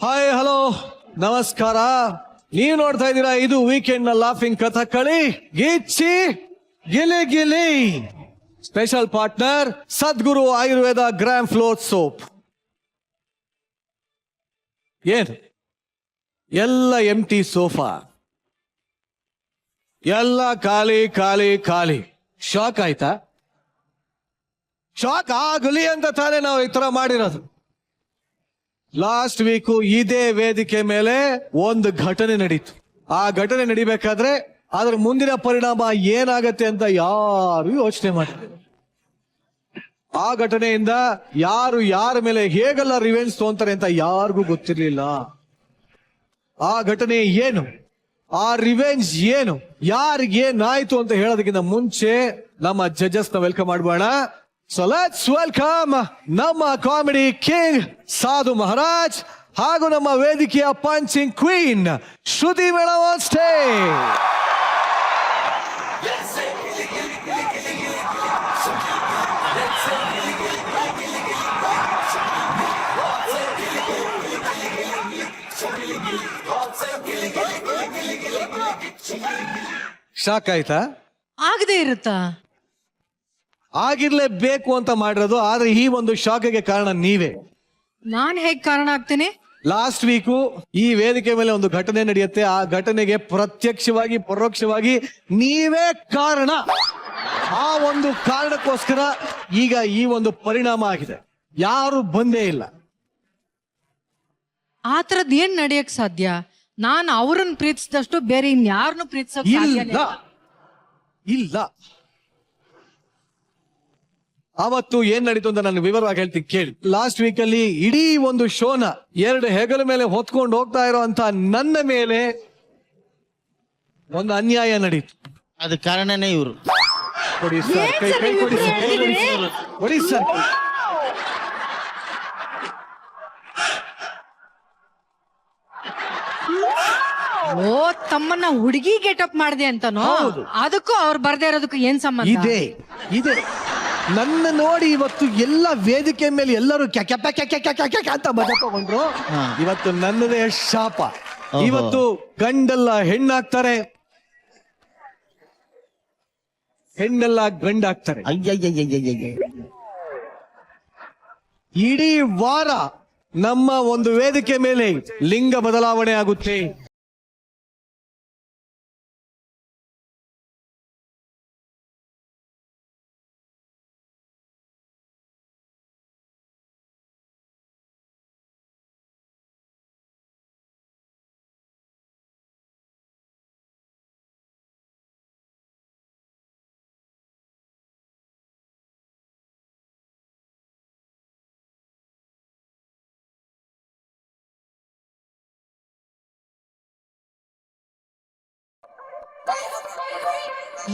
Hi hello ನಮಸ್ಕಾರ. ನೀವು ನೋಡ್ತಾ ಇದ್ದೀರಾ ಇದು ವೀಕೆಂಡ್ ನ ಲಾಫಿಂಗ್ ಕಥಕಳಿ ಗಿಚ್ಚಿ ಗಿಲಿ ಗಿಲಿ. ಸ್ಪೆಷಲ್ ಪಾರ್ಟ್ನರ್ ಸದ್ಗುರು ಆಯುರ್ವೇದ ಗ್ರಾಮ್ ಫ್ಲೋರ್ ಸೋಪ್. ಏನು ಎಲ್ಲ ಎಂಟಿ ಸೋಫಾ, ಎಲ್ಲ ಖಾಲಿ ಖಾಲಿ ಖಾಲಿ. ಶಾಕ್ ಆಯ್ತಾ? ಶಾಕ್ ಆಗಲಿ ಅಂತ ತಾನೇ ನಾವು ಈ ತರ ಮಾಡಿರೋದು. ಲಾಸ್ಟ್ ವೀಕು ಇದೇ ವೇದಿಕೆ ಮೇಲೆ ಒಂದು ಘಟನೆ ನಡೀತು. ಆ ಘಟನೆ ನಡಿಬೇಕಾದ್ರೆ ಅದ್ರ ಮುಂದಿನ ಪರಿಣಾಮ ಏನಾಗತ್ತೆ ಅಂತ ಯಾರು ಯೋಚನೆ ಮಾಡಿದ್ರು. ಆ ಘಟನೆಯಿಂದ ಯಾರು ಯಾರ ಮೇಲೆ ಹೇಗೆಲ್ಲ ರಿವೆಂಜ್ ತಗೊಂತಾರೆ ಅಂತ ಯಾರಿಗೂ ಗೊತ್ತಿರ್ಲಿಲ್ಲ. ಆ ಘಟನೆ ಏನು, ಆ ರಿವೆಂಜ್ ಏನು, ಯಾರಿಗೇನಾಯ್ತು ಅಂತ ಹೇಳೋದಕ್ಕಿಂತ ಮುಂಚೆ ನಮ್ಮ ಜಡ್ಜಸ್ ನ ವೆಲ್ಕಮ್ ಮಾಡೋಣ. ಸೊ ಲೆಟ್ಸ್ ವೆಲ್ಕಮ್ ನಮ್ಮ ಕಾಮಿಡಿ ಕಿಂಗ್ ಸಾಧು ಮಹಾರಾಜ್ ಹಾಗೂ ನಮ್ಮ ವೇದಿಕೆಯ punching queen Shruti madam on stage. Shock ಆಯ್ತಾ? ಆಗದೆ ಇರುತ್ತಾ? ಆಗಿರ್ಲೇಬೇಕು ಅಂತ ಮಾಡಿರೋದು. ಆದ್ರೆ ಈ ಒಂದು ಶಾಕಿಗೆ ಕಾರಣ ನೀವೇ. ನಾನ್ ಹೇಗ್ ಕಾರಣ ಆಗ್ತೇನೆ? ಲಾಸ್ಟ್ ವೀಕು ಈ ವೇದಿಕೆ ಮೇಲೆ ಒಂದು ಘಟನೆ ನಡೆಯುತ್ತೆ. ಆ ಘಟನೆಗೆ ಪ್ರತ್ಯಕ್ಷವಾಗಿ ಪರೋಕ್ಷವಾಗಿ ನೀವೇ ಕಾರಣ. ಆ ಒಂದು ಕಾರಣಕ್ಕೋಸ್ಕರ ಈಗ ಈ ಒಂದು ಪರಿಣಾಮ ಆಗಿದೆ. ಯಾರು ಬಂದೇ ಇಲ್ಲ. ಆ ತರದ್ ಏನ್ ನಡೆಯಕ್ ಸಾಧ್ಯ? ನಾನ್ ಅವ್ರನ್ನ ಪ್ರೀತಿಸಿದಷ್ಟು ಬೇರೆ ಇನ್ಯಾರನ್ನು ಪ್ರೀತಿಸಕ್ ಸಾಧ್ಯ ಇಲ್ಲ ಇಲ್ಲ. ಅವತ್ತು ಏನ್ ನಡೀತು ಅಂತ ನಾನು ವಿವರವಾಗಿ ಹೇಳ್ತೀನಿ ಕೇಳಿ. ಲಾಸ್ಟ್ ವೀಕ್ ಅಲ್ಲಿ ಇಡೀ ಒಂದು ಶೋನ ಎರಡು ಹೆಗಲ ಮೇಲೆ ಹೊತ್ಕೊಂಡು ಹೋಗ್ತಾ ಇರೋ ಅಂತ ನನ್ನ ಮೇಲೆ ಒಂದು ಅನ್ಯಾಯ ನಡೀತು. ಅದ ಕಾರಣನೇ ಇವರು. ಕೊಡಿ ಸರ್, ಕೈ ಕೊಡಿ ಸರ್, ಕೊಡಿ ಸರ್. ಓ, ತಮ್ಮನ್ನ ಹುಡುಗಿ ಗೆಟಪ್ ಮಾಡಿದೆ ಅಂತನೋ? ಹೌದು. ಅದಕ್ಕೂ ಅವ್ರು ಬರ್ದೇ ಇರೋದಕ್ಕೂ ಏನ್ ಸಂಬಂಧ? ಇದೆ ಇದೆ. ನನ್ನ ನೋಡಿ ಇವತ್ತು ಎಲ್ಲ ವೇದಿಕೆ ಮೇಲೆ ಎಲ್ಲರೂ ಅಂತ ಮಜಾ ತಗೊಂಡ್ರು. ಇವತ್ತು ನನ್ನದೇ ಶಾಪ. ಇವತ್ತು ಗಂಡೆಲ್ಲ ಹೆಣ್ಣಾಗ್ತಾರೆ, ಹೆಣ್ಣೆಲ್ಲ ಗಂಡಾಗ್ತಾರೆ. ಇಡೀ ವಾರ ನಮ್ಮ ಒಂದು ವೇದಿಕೆ ಮೇಲೆ ಲಿಂಗ ಬದಲಾವಣೆ ಆಗುತ್ತೆ.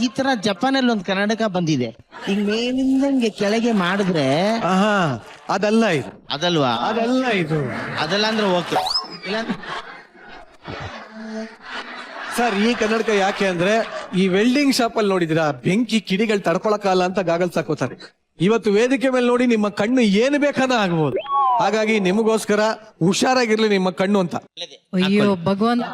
ಈ ತರ ಜಪಾನಲ್ಲಿ ಒಂದು ಕರ್ನಾಟಕ ಬಂದಿದೆ. ಈಗ ಮೇಲಿಂದ ಹಿಂಗೆ ಕೆಳಗೆ ಮಾಡಿದ್ರೆ ಆಹಾ, ಅದಲ್ಲ ಇದು, ಅದಲ್ವಾ? ಅದಲ್ಲ ಇದು. ಅದಲ್ಲ ಅಂದ್ರೆ ಓಕೆ. ಇಲ್ಲ ಸರ್, ಈ ಕನ್ನಡಕ ಯಾಕೆ ಅಂದ್ರೆ ಈ ವೆಲ್ಡಿಂಗ್ ಶಾಪ್ ಅಲ್ಲಿ ನೋಡಿದಿರಾ, ಬೆಂಕಿ ಕಿಡಿಗಳು ತಡ್ಕೊಳಕಾಲ ಅಂತ ಗಾಗಲ್ಸ್ ಹಾಕೋತಾರೆ. ಇವತ್ತು ವೇದಿಕೆ ಮೇಲೆ ನೋಡಿ ನಿಮ್ಮ ಕಣ್ಣು ಏನು ಬೇಕಾದ ಆಗ್ಬೋದು. ಹಾಗಾಗಿ ನಿಮಗೋಸ್ಕರ ಹುಷಾರಾಗಿರ್ಲಿ ನಿಮ್ಮ ಕಣ್ಣು ಅಂತ. ಅಯ್ಯೋ ಭಗವಂತ,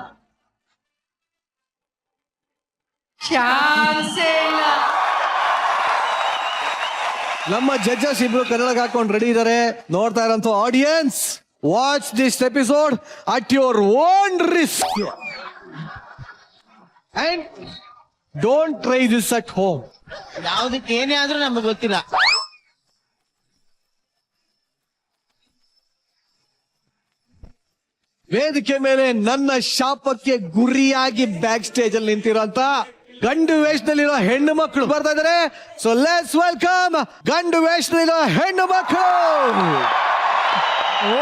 ನಮ್ಮ ಜಡ್ಜಸ್ ಇಬ್ರು ಕನ್ನಡಕ ಹಾಕೊಂಡು ರೆಡಿ ಇದಾರೆ. ನೋಡ್ತಾ ಇರೋಂಥ audience, watch this episode at your own risk and don't try this at home. ಯಾವ್ದಕ್ಕೆ ಏನೇ ಆದ್ರೂ ನಮಗೆ ಗೊತ್ತಿಲ್ಲ. ವೇದಿಕೆ ಮೇಲೆ ನನ್ನ ಶಾಪಕ್ಕೆ ಗುರಿಯಾಗಿ ಬ್ಯಾಕ್ ಸ್ಟೇಜ್ ಅಲ್ಲಿ ನಿಂತಿರೋಂತ ಗಂಡು ವೇಷದಲ್ಲಿರೋ ಹೆಣ್ಣು ಮಕ್ಕಳು ಬರ್ತಾ ಇದಾರೆ. ಸೊ ಲೆಟ್ಸ್ ವೆಲ್ಕಮ್ ಗಂಡು ವೇಷದಲ್ಲಿರೋ ಹೆಣ್ಣು ಮಕ್ಕಳು. ಓ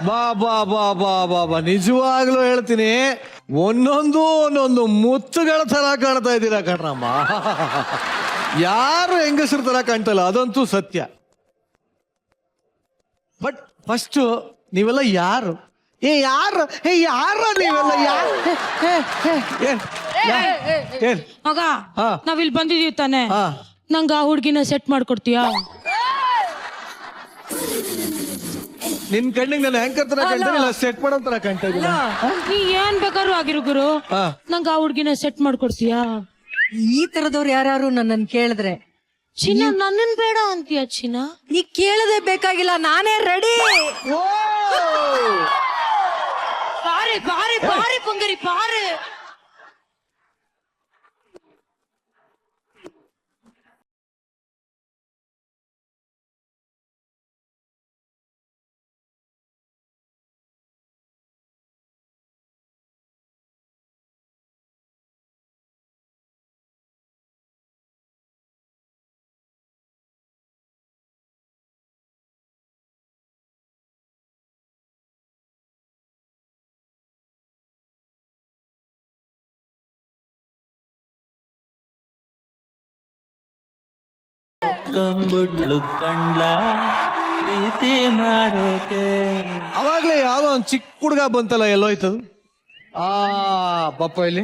ಬಾ ಬಾ ಬಾ ಬಾ ಬಾ ಬಾ ನಿಜವಾಗ್ಲೂ ಹೇಳ್ತೀನಿ, ಒಂದೊಂದು ಮುತ್ತುಗಳ ತರ ಕಾಣ್ತಾ ಇದ್ದೀರಾ ಕಣ್ರಮ್ಮ. ಯಾರು ಹೆಂಗಸರ ತರ ಕಾಣ್ತಲ್ಲ, ಅದಂತೂ ಸತ್ಯ. ಬಟ್ ಫಸ್ಟ್ ನೀವೆಲ್ಲ ಯಾರು? ಯಾರು ನೀವೆಲ್ಲ ಯಾರು? ಏನ್ ಮಗ ಹಾ. ನಾವಿಲ್ಲಿ ಬಂದಿದೀವಿ ತಾನೆ, ಹಾ. ನಂಗ ಆ ಹುಡ್ಗಿನ ಸೆಟ್ ಮಾಡ್ಕೊಡ್ತೀಯಾ? ನಿನ್ ಕಣ್ಣಿಗೆ ನಾನು ಆಂಕರ್ ತರ ಕಾಣ್ತಾ ಇಲ್ಲ, ಸೆಟ್ ಮಾಡೋ ತರ ಕಾಣ್ತಾ ಇದ್ದೀನಿ. ನೀ ಏನ್ ಬೇಕಾದ್ರೂ ಆಗಿರು ಗುರು, ಹಾ. ನಂಗ ಆ ಹುಡ್ಗಿನ ಸೆಟ್ ಮಾಡ್ಕೊಡ್ತೀಯಾ? ಈ ತರದವ್ರು ಯಾರು ನನ್ನನ್ ಕೇಳಿದ್ರೆ ಚಿನ್ನ ನನ್ನನ್ ಬೇಡ ಅಂತೀಯ ಚಿನ್ನ? ನೀ ಕೇಳದೆ ಬೇಕಾಗಿಲ್ಲ, ನಾನೇ ರೆಡಿ. ಬಾರಿ ಬಾರಿ ಬಾರಿ ಪುಂಗರಿ ಬಾರಿ. ಕಂಬುಡ್ಲು ಕಂಡ್ಲ ಪ್ರೀತಿ ಮಾಡೋಕೆ. ಅವಾಗ್ಲೇ ಯಾವ್ದೋ ಒಂದ್ ಚಿಕ್ಕ ಹುಡುಗ ಬಂತಲ್ಲ, ಎಲ್ಲೋಯ್ತದು? ಬಪ್ಪ ಇಲ್ಲಿ.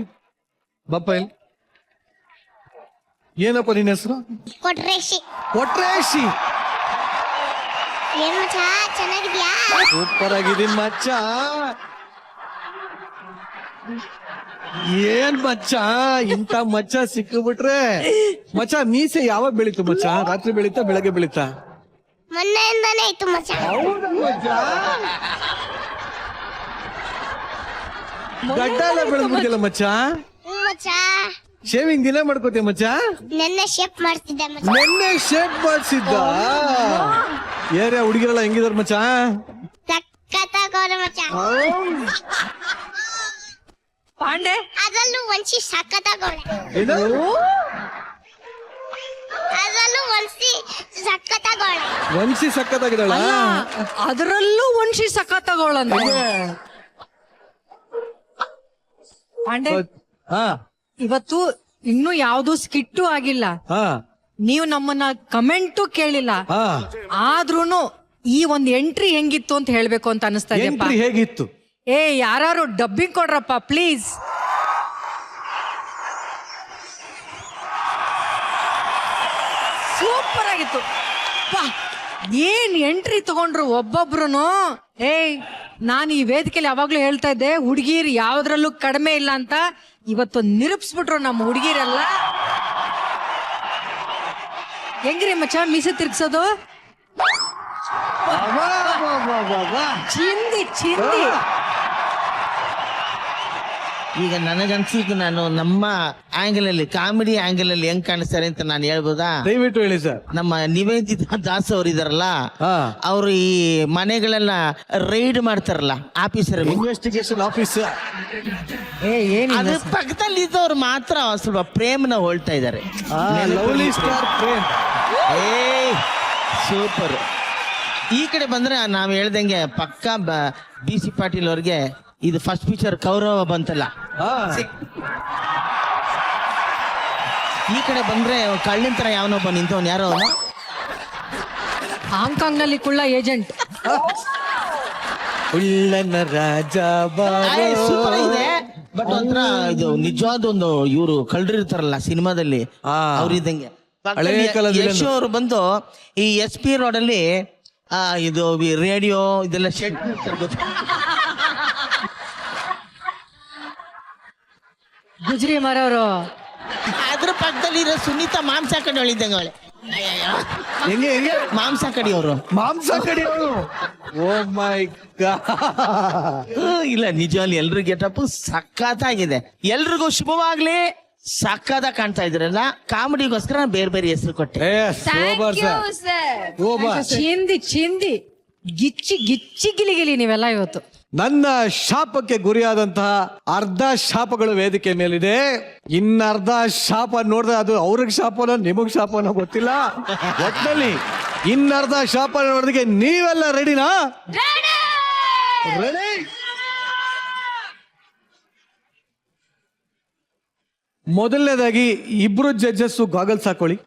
ಏನಪ್ಪ ನಿನ್ನ ಹೆಸರು? ಕೊಟ್ರೇಶಿ. ಕೊಟ್ರೇಶಿ. ಏನ್ ಮಚ್ಚ ಚೆನ್ನಾಗಿದ್ಯಾ? ಸೂಪರ್ ಆಗಿದ್ದೀನಿ ಮಚ್ಚ. ಏನ್ ಮಚ್ಚ, ಇಂತ ಮಚ್ಚ ಸಿಕ್ಕಿಬಿಟ್ರೆ. ಮಚ್ಚ ಮೀಸೆ ಯಾವಾಗ ಬೆಳೀತು ಮಚ್ಚ? ರಾತ್ರಿ ಬೆಳೀತಾ ಬೆಳಗ್ಗೆ ಬೆಳೀತಾ? ಮೊನ್ನೆಯಿಂದಾನೇ ಇತ್ತು ಮಚ್ಚ. ಗಡ್ಡ ಎಲ್ಲ ಬೆಳೆದ್ಬಿಟ್ಟಿಲ್ಲ ಮಚ್ಚ. ಮಚ್ಚ ಶೇವಿಂಗ್ ದಿನ ಮಾಡ್ಕೋತೀಯ ಮಚ್ಚ? ನೆನ್ನೆ ಶೇಪ್ ಮಾಡ್ತಿದ್ದೆ ಮಚ್ಚ. ನೆನ್ನೆ ಶೇಪ್ ಮಾಡಿಸಿದ್ದ. ಏರಿಯಾ ಹುಡುಗಿರೆಲ್ಲ ಹೆಂಗಿದಾರ ಮಚ್ಚ? ಸಕ್ಕತ್ತಾಗವ್ರೆ ಮಚ್ಚ. ಪಾಂಡೆ ಅದರಲ್ಲೂ ಒಂದ್ಸಿ ಸಕ್ಕತ್ತಾಗವ್ಳೆ. ಏನು? ಅದರಲ್ಲೂ ಒಂದ್ಸಿ ಸಕ್ಕತ್ತಾಗವ್ಳೆ. ವಂಶಿ ಸಕ್ಕತ್ತಾಗಿದ್ದಾಳ? ಅದರಲ್ಲೂ ಒಂಶಿ ಸಖತ್ ತಗೊಳ್ಳಂತ. ಪಾಂಡೆ ಹಾ ಇವತ್ತು ಇನ್ನೂ ಯಾವ್ದು ಸ್ಕಿಟ್ಟು ಆಗಿಲ್ಲ, ಹಾ ನೀವು ನಮ್ಮನ್ನ ಕಮೆಂಟು ಕೇಳಿಲ್ಲ, ಹಾ. ಆದ್ರೂನು ಈ ಒಂದ್ ಎಂಟ್ರಿ ಹೆಂಗಿತ್ತು ಅಂತ ಹೇಳ್ಬೇಕು ಅಂತ ಅನಿಸ್ತಾ ಇದೆಯಪ್ಪ. ಎಂಟ್ರಿ ಹೇಗಿತ್ತು? ಯಾರು ಡಬ್ಬಿಂಗ್ ಕೊಡ್ರಪ್ಪ ಪ್ಲೀಸ್. ಸೂಪರ್ ಆಗಿತ್ತು. ಏನ್ ಎಂಟ್ರಿ ತಗೊಂಡ್ರು ಒಬ್ಬೊಬ್ರುನು. ನಾನು ಈ ವೇದಿಕೆಯಲ್ಲಿ ಯಾವಾಗ್ಲೂ ಹೇಳ್ತಾ ಇದ್ದೆ, ಹುಡುಗಿರ್ ಯಾವ್ದ್ರಲ್ಲೂ ಕಡಿಮೆ ಇಲ್ಲ ಅಂತ. ಇವತ್ತು ನಿರೂಪಿಸ್ಬಿಟ್ರು ನಮ್ಮ ಹುಡುಗಿರೆಲ್ಲ. ಹೆಂಗ್ರಿ ಮಚ್ಚ ಮೀಸೆ ತಿರ್ಗ್ಸೋದು? ಚಿಂದಿ ಚಿಂದಿ. ಈಗ ನನಗನ್ಸಿದ್ದು, ನಾನು ನಮ್ಮ ಆಂಗಲ್ ಅಲ್ಲಿ, ಕಾಮಿಡಿ ಆಂಗಲ್ ಅಲ್ಲಿ ಹೆಂಗ್ ಕಾಣಿಸ್ತಾರೆ ಅಂತ ನಾನು ಹೇಳ್ಬೋದಾ? ದಯವಿಟ್ಟು ಹೇಳಿ ಸರ್. ನಮ್ಮ ನಿವೇದಿತಾ ದಾಸ್ ಅವ್ರು ಇದಾರಲ್ಲ, ಹಾ. ಅವರು ಈ ಮನೆಗಳೆಲ್ಲ ರೈಡ್ ಮಾಡ್ತಾರಲ್ಲ, ಆಫೀಸರ್ ಇನ್ವೆಸ್ಟಿಗೇಷನ್ ಆಫೀಸ್. ಏನಿಲ್ಲ ಅದ್ರ ಪಕ್ಕದಲ್ಲಿ ಇದ್ದವ್ರು ಮಾತ್ರ ಸ್ವಲ್ಪ ಪ್ರೇಮನ ಹೋಳ್ತಾ ಇದ್ದಾರೆ. Lovely star Prem. ಸೂಪರ್. ಈ ಕಡೆ ಬಂದ್ರೆ ನಾವ್ ಹೇಳ್ದಂಗೆ ಪಕ್ಕ BC ಪಾಟೀಲ್ ಅವ್ರಿಗೆ ಇದು ಫಸ್ಟ್ ಪಿಕ್ಚರ್ ಕೌರವ ಬಂತಲ್ಲ. ಈ ಕಡೆ ಬಂದ್ರೆ ಕಳ್ಳಿನ ತರ ಯಾವನೊಬ್ಬ ನಿಂತವನ್, ಯಾರೋ ಅವನು ಹಾಂಗ್ಕಾಂಗ್ ನಲ್ಲಿ ಕುಳ್ಳ ಏಜೆಂಟ್. ಉಳ್ಳನ ರಾಜ ಸೂಪರ್ ಇದೆ. ಬಟ್ ಒಂಥರ ಇದು ನಿಜವಾದ ಒಂದು ಇವರು ಕಳ್ರಿರ್ತಾರಲ್ಲ ಸಿನಿಮಾದಲ್ಲಿ, ಅವ್ರಿದ್ದಂಗೆ. ಹಳೇ ಕಾಲದ ಯಶ್ ಅವರು ಬಂದು ಈ SP ರೋಡ್ ಅಲ್ಲಿ ಇದು ರೇಡಿಯೋ ಇದೆಲ್ಲ ಶೆಡ್ ಗುಜ್ರಿ ಮರವರು. ಅದ್ರ ಪಕ್ಕದಲ್ಲಿ ಇರೋ ಸುನೀತಾ ಮಾಂಸ ಕಡಿ ಹೇಳಿದ್ದಂಗೆ ಅವಳೆ. ಹೆಂಗೆ ಹೆಂಗೆ ಮಾಂಸ ಕಡಿ ಅವರು, ಮಾಂಸ ಕಡಿಯೋರು. ಓ ಮೈ ಗಾಡ್. ಇಲ್ಲ ನಿಜವಾಗ್ಲಿ ಎಲ್ರು ಗೆಟಪ್ ಸಖತ್ತಾಗಿದೆ. ಎಲ್ರಿಗೂ ಶುಭವಾಗ್ಲಿ. ಸಕ್ಕದ ಕಾಣ್ತಾ ಇದ್ರಲ್ಲ, ಕಾಮಿಡಿಗೋಸ್ಕರ ಬೇರೆ ಬೇರೆ ಹೆಸರು ಕೊಟ್ಟೆ. ಚಿಂದಿ ಚಿಂದಿ ಗಿಚ್ಚಿ ಗಿಚ್ಚಿ ಗಿಲಿಗಿಲಿ ನೀವೆಲ್ಲ ಇವತ್ತು. ನನ್ನ ಶಾಪಕ್ಕೆ ಗುರಿಯಾದಂತಹ ಅರ್ಧ ಶಾಪಗಳು ವೇದಿಕೆ ಮೇಲಿದೆ. ಇನ್ನರ್ಧ ಶಾಪ ನೋಡಿದ್ರೆ ಅದು ಅವ್ರಿಗೆ ಶಾಪನೋ ನಿಮಗ್ ಶಾಪನೋ ಗೊತ್ತಿಲ್ಲ. ಒಟ್ಟಿನಲ್ಲಿ ಇನ್ನರ್ಧ ಶಾಪ ನೋಡೋದಕ್ಕೆ ನೀವೆಲ್ಲ ರೆಡಿನಾ? ರೆಡಿ? ಮೊದಲನೇದಾಗಿ ಇಬ್ರು ಜಡ್ಜಸ್ ಗಾಗಲ್ಸ್ ಹಾಕೊಳ್ಳಿ.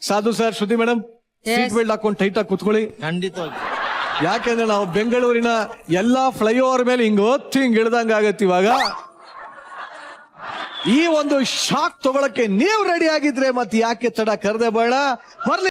ಸಾಧು ಸರ್, ಶ್ರುತಿ ಮೇಡಮ್, ಸೀಟ್ ಬೆಲ್ಟ್ ಹಾಕೊಂಡು ಟೈಟ್ ಆಗಿ ಕುತ್ಕೊಳ್ಳಿ. ಖಂಡಿತವಾಗಿ. ಯಾಕೆಂದ್ರೆ ನಾವು ಬೆಂಗಳೂರಿನ ಎಲ್ಲಾ ಫ್ಲೈಓವರ್ ಮೇಲೆ ಹಿಂಗ್ ಹೊತ್ತು ಹಿಂಗ್ ಇಳ್ದಂಗ ಆಗತ್ತೆ. ಇವಾಗ ಈ ಒಂದು ಶಾಕ್ ತಗೊಳಕ್ಕೆ ನೀವು ರೆಡಿ ಆಗಿದ್ರೆ ಮತ್ತೆ ಯಾಕೆ ತಡ, ಕರೆದೆ ಬೇಡ, ಬರ್ಲಿ.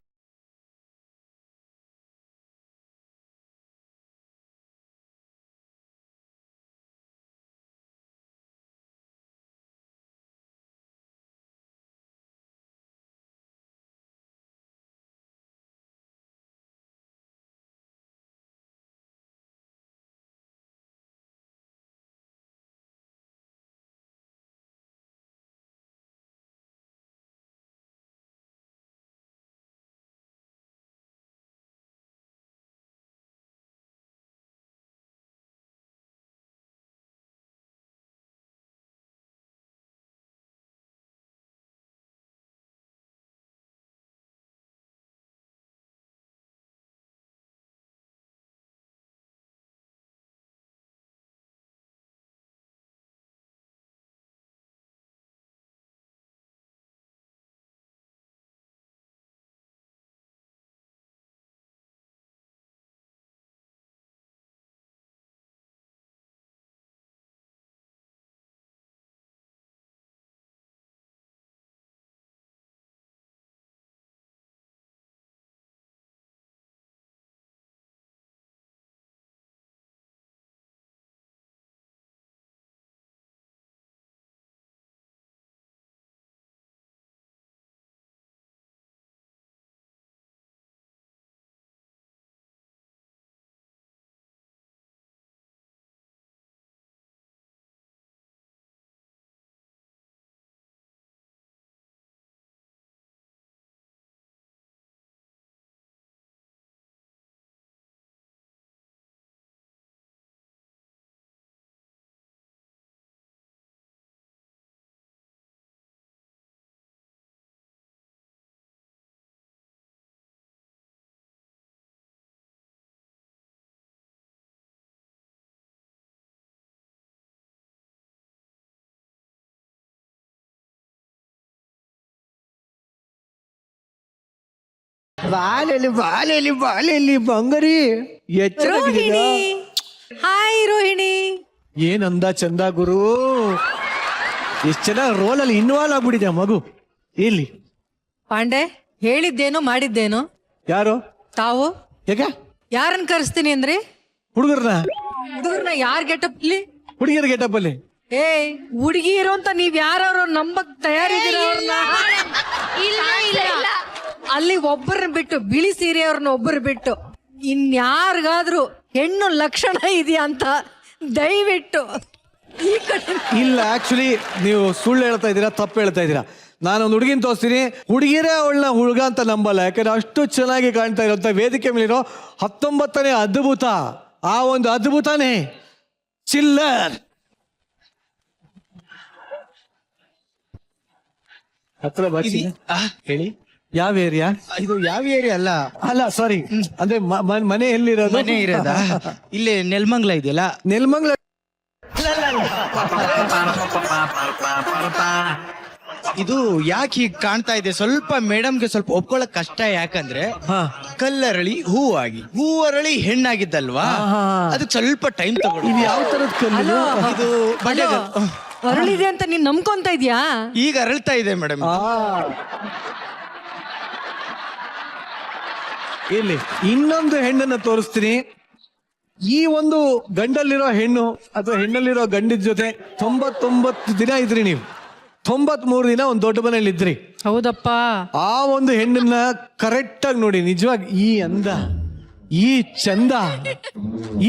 ಬಾಲೆಲಿ ಬಂಗರಿ ರೋಹಿಣಿ, ಹಾಯ್ ರೋಹಿಣಿ. ಏನ್ ಅಂದ ಚಂದ ಗುರು, ಎಷ್ಟ್ ಚೆನ್ನಾಗಿ ರೋಲಲ್ಲಿ ಇನ್ವಾಲ್ವ್ ಆಗ್ಬಿಟ್ಟಿದೆ ಮಗು. ಇಲ್ಲಿ ಪಾಂಡೆ, ಹೇಳಿದ್ದೇನು ಮಾಡಿದ್ದೇನು? ಯಾರು ತಾವು ಯಾಕೆ ಯಾರನ್ನ ಕರೆಸ್ತೀನಿ ಅಂದ್ರಿ? ಹುಡುಗರ್ನ? ಹುಡುಗರ್ನ ಯಾರ್ ಗೆಟಪ್ ಇಲ್ಲಿ? ಹುಡುಗಿಯರ ಗೆಟಪ್ ಅಲ್ಲಿ. ಏ ಹುಡುಗಿರು ಅಂತ ನೀವ್ ಯಾರು ನಂಬಕ್ ತಯಾರಿದ್ದೀರ ಅವ್ರನ್ನ? ಇಲ್ಲ ಅಲ್ಲಿ ಒಬ್ಬರನ್ನ ಬಿಟ್ಟು, ಬಿಳಿ ಸೀರೆಯವ್ರನ್ನ ಒಬ್ಬರು ಬಿಟ್ಟು ಇನ್ಯಾರಿಗಾದ್ರೂ ಹೆಣ್ಣು ಲಕ್ಷಣ ಇದೆಯಾ ಅಂತ ದಯವಿಟ್ಟು ಈ ಕಡೆ. ಇಲ್ಲ, ಆಕ್ಚುಲಿ ನೀವು ಸುಳ್ಳು ಹೇಳ್ತಾ ಇದ್ದೀರಾ, ತಪ್ಪು ಹೇಳ್ತಾ ಇದ್ದೀರಾ. ನಾನೊಂದು ಹುಡುಗಿನ ತೋರಿಸ್ತೀನಿ, ಹುಡುಗಿರೇ ಅವಳನ್ನ ಹುಡುಗ ಅಂತ ನಂಬಲ್ಲ. ಯಾಕಂದ್ರೆ ಅಷ್ಟು ಚೆನ್ನಾಗಿ ಕಾಣ್ತಾ ಇರೋಂಥ ವೇದಿಕೆ ಮೇಲಿರೋ 19ನೇ ಅದ್ಭುತ, ಆ ಒಂದು ಅದ್ಭುತನೇ ಚಿಲ್ಲರ್. ಹತ್ರ ಬರ್ತೀನಿ. ಹೇಳಿ, ಯಾವ ಏರಿಯಾ ಇದು? ಯಾವ ಏರಿಯಾ ಅಲ್ಲ, ಅಲ್ಲ ಸಾರಿ, ಅಂದ್ರೆ ಮನೆ ಎಲ್ಲಿರೋದು? ಮನೆ ಇರೋದಾ? ಇಲ್ಲಿ ನೆಲಮಂಗ್ಲ ಇದೆಯಲ್ಲ, ನೆಲಮಂಗ್ಲ. ಇದು ಯಾಕೆ ಹೀಗೆ ಕಾಣ್ತಾ ಇದೆ? ಸ್ವಲ್ಪ ಮೇಡಮ್ಗೆ ಸ್ವಲ್ಪ ಒಪ್ಕೊಳ್ಳಕ್ ಕಷ್ಟ. ಯಾಕಂದ್ರೆ ಕಲ್ಲರಳಿ ಹೂವರಳಿ ಹೆಣ್ಣಾಗಿದ್ದಲ್ವಾ, ಅದಕ್ಕೆ ಸ್ವಲ್ಪ ಟೈಮ್ ತಗೊಳ್ಳಿ. ಇದು ಯಾವ ತರದ ಕಲ್ಲು? ಇದು ಬಡ್ಡೆಗಲ್. ಅರಳಿದೆ ಅಂತ ನೀನ್ ನಂಬ್ಕೊಂತ ಇದ್ಯಾ? ಈಗ ಅರಳ್ತಾ ಇದೆ ಮೇಡಮ್. ಇಲ್ಲಿ ಇನ್ನೊಂದು ಹೆಣ್ಣನ್ನ ತೋರಿಸ್ತೀನಿ. ಈ ಒಂದು ಗಂಡಲ್ಲಿರೋ ಹೆಣ್ಣು ಅಥವಾ ಹೆಣ್ಣಲ್ಲಿರೋ ಗಂಡಿನ ಜೊತೆ 99 ದಿನ ಇದ್ರಿ ನೀವು, 93 ದಿನ ಒಂದು ದೊಡ್ಡ ಮನೇಲಿ ಇದ್ರಿ. ಹೌದಪ್ಪ. ಆ ಒಂದು ಹೆಣ್ಣನ್ನ ಕರೆಕ್ಟ್ ಆಗಿ ನೋಡಿ. ನಿಜವಾಗಿ ಈ ಅಂದ, ಈ ಚಂದ,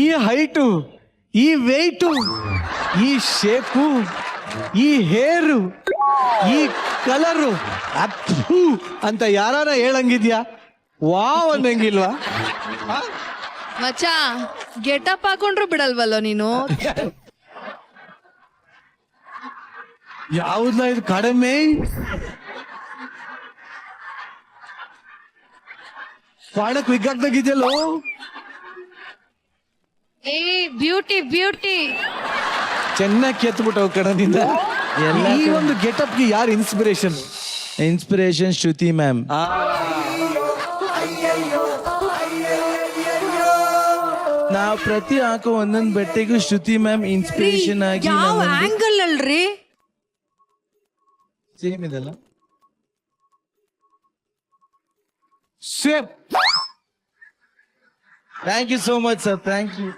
ಈ ಹೈಟು, ಈ ವೆಯ್ಟು, ಈ ಶೇಪು, ಈ ಹೇರು, ಈ ಕಲರು ಅಪ್ಪು ಅಂತ ಯಾರಾನ ಹೇಳಂಗಿದ್ಯಾ? ವಾವ್ ಅನ್ನಂಗಿಲ್ವಾ? ಮಚ್ಚ, ಗೆಟಪ್ ಹಾಕೊಂಡ್ರು ಬಿಡಲ್ವಲ್ಲೋ ನೀನು? ಯಾವ್ದಲ್ಲ ಇದು ಕಡಿಮೆ? ಬಾಳಕ್ ವಿಗ್ಗಾಗ್ದಾಗಿದೆಯಲ್ಲೋ. ಏ ಬ್ಯೂಟಿ ಬ್ಯೂಟಿ. ಚೆನ್ನಾಗಿ ಕೆತ್ಬಿಟ್ಟವ್ ಕಡನಿಂದ. ಈ ಒಂದು ಗೆಟಪ್ಗೆ ಯಾರು ಇನ್ಸ್ಪಿರೇಷನ್? ಇನ್ಸ್ಪಿರೇಷನ್ ಶ್ರುತಿ ಮ್ಯಾಮ್. ನಾವು ಪ್ರತಿ ಹಾಕೋ ಒಂದೊಂದು ಬಟ್ಟೆಗೂ ಶ್ರುತಿ ಮ್ಯಾಮ್ ಇನ್ಸ್ಪಿರೇಷನ್ ಆಗಿ ಯಾವ ಆಂಗಲ್ ಅಲ್ರಿ? ಸೇಮ್ ಇದೆಲ್ಲ. Same. Thank you so much sir, thank you.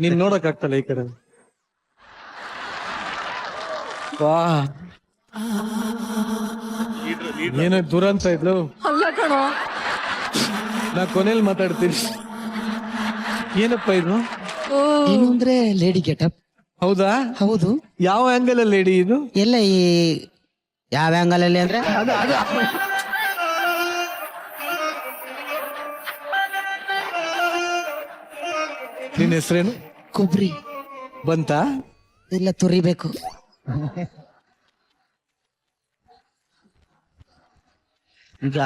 ನೀನ್ ನೋಡಕ್ ಆಗ್ತಲ್ಲ ಈ ಕಡೆ. ವಾ ಏನೋ ದುರಂತ ಇದ್ಲು. ಅಲ್ಲ ಕಣೋ, ನಾ ಕೊನೆಯಲ್ಲಿ ಮಾತಾಡ್ತೀನಿ. ಏನಪ್ಪ ಇದು? ಏನು ಅಂದ್ರೆ ಲೇಡಿ ಗೆಟಪ್. ಹೌದಾ? ಹೌದು. ಯಾವ ಆಂಗಲ್ ಅಲ್ಲಿ ಲೇಡಿ ಇದು? ಎಲ್ಲ ಈ ಯಾವ ಆಂಗಲ್ ಅಲ್ಲಿ ಅಂದ್ರೆ ನಿನ್ನ ಹೆಸರೇನು? ಕೊಬ್ಬರಿ ಬಂತಾ? ಇಲ್ಲ ತುರಿಬೇಕು. ಈಗ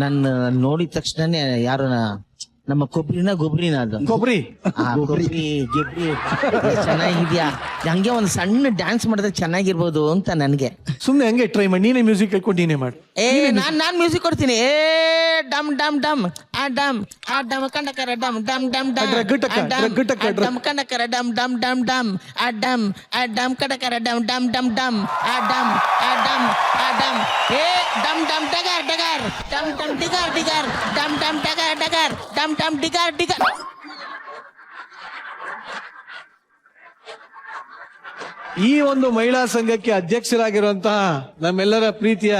ನನ್ನ ನೋಡಿದ ತಕ್ಷಣನೇ ಯಾರು ನಮ್ಮ ಗೊಬ್ಬರಿನ ಅದು ಕೊಬ್ಬರಿ. ಗೊಬ್ಬರಿ ಗಿಬ್ರಿ ಚೆನ್ನಾಗಿದ್ಯಾ, ಹಂಗೆ ಒಂದು ಸಣ್ಣ ಡ್ಯಾನ್ಸ್ ಮಾಡಿದ್ರೆ ಚೆನ್ನಾಗಿರ್ಬೋದು ಅಂತ ನನ್ಗೆ. ಸುಮ್ನೆ ಹಂಗೆ ಟ್ರೈ ಮಾಡಿ, ನೀನೇ ಮ್ಯೂಸಿಕ್ ಹೇಳ್ಕೊಂಡು ನೀನೇ ಮಾಡಿ. ನಾನ್ ಮ್ಯೂಸಿಕ್ ಕೊಡ್ತೀನಿ. ಏ ಡಮ್ ಡಮ್ ಡಮ್ ಆ ಡಮ್ ಕಂಡಕರ ಡಮ್ ಡಮ್ ಡಮ್ ಡಮ್ ಡಮ್ ಕಂಡಕರ ಡಮ್ ಡಮ್ ಡಮ್ ಡಮ್ ಆ ಡಮ್ ಕಂಡಕರ ಡಮ್ ಡಮ್ ಡಮ್ ಡಮ್ ಆ ಡಮ್ ಏ ಡಮ್ ಡಮ್ ಡಗರ್ ಡಗರ್ ಡಮ್ ಡಮ್ ಡಿಗರ್ ಡಿಗರ್ ಡಮ್ ಡಮ್ ಡಗರ್ ಡಗರ್ ಡಮ್ ಡಮ್ ಡಿಗರ್ ಡಿಗರ್. ಈ ಒಂದು ಮಹಿಳಾ ಸಂಘಕ್ಕೆ ಅಧ್ಯಕ್ಷರಾಗಿರುವಂತಹ ನಮ್ಮೆಲ್ಲರ ಪ್ರೀತಿಯ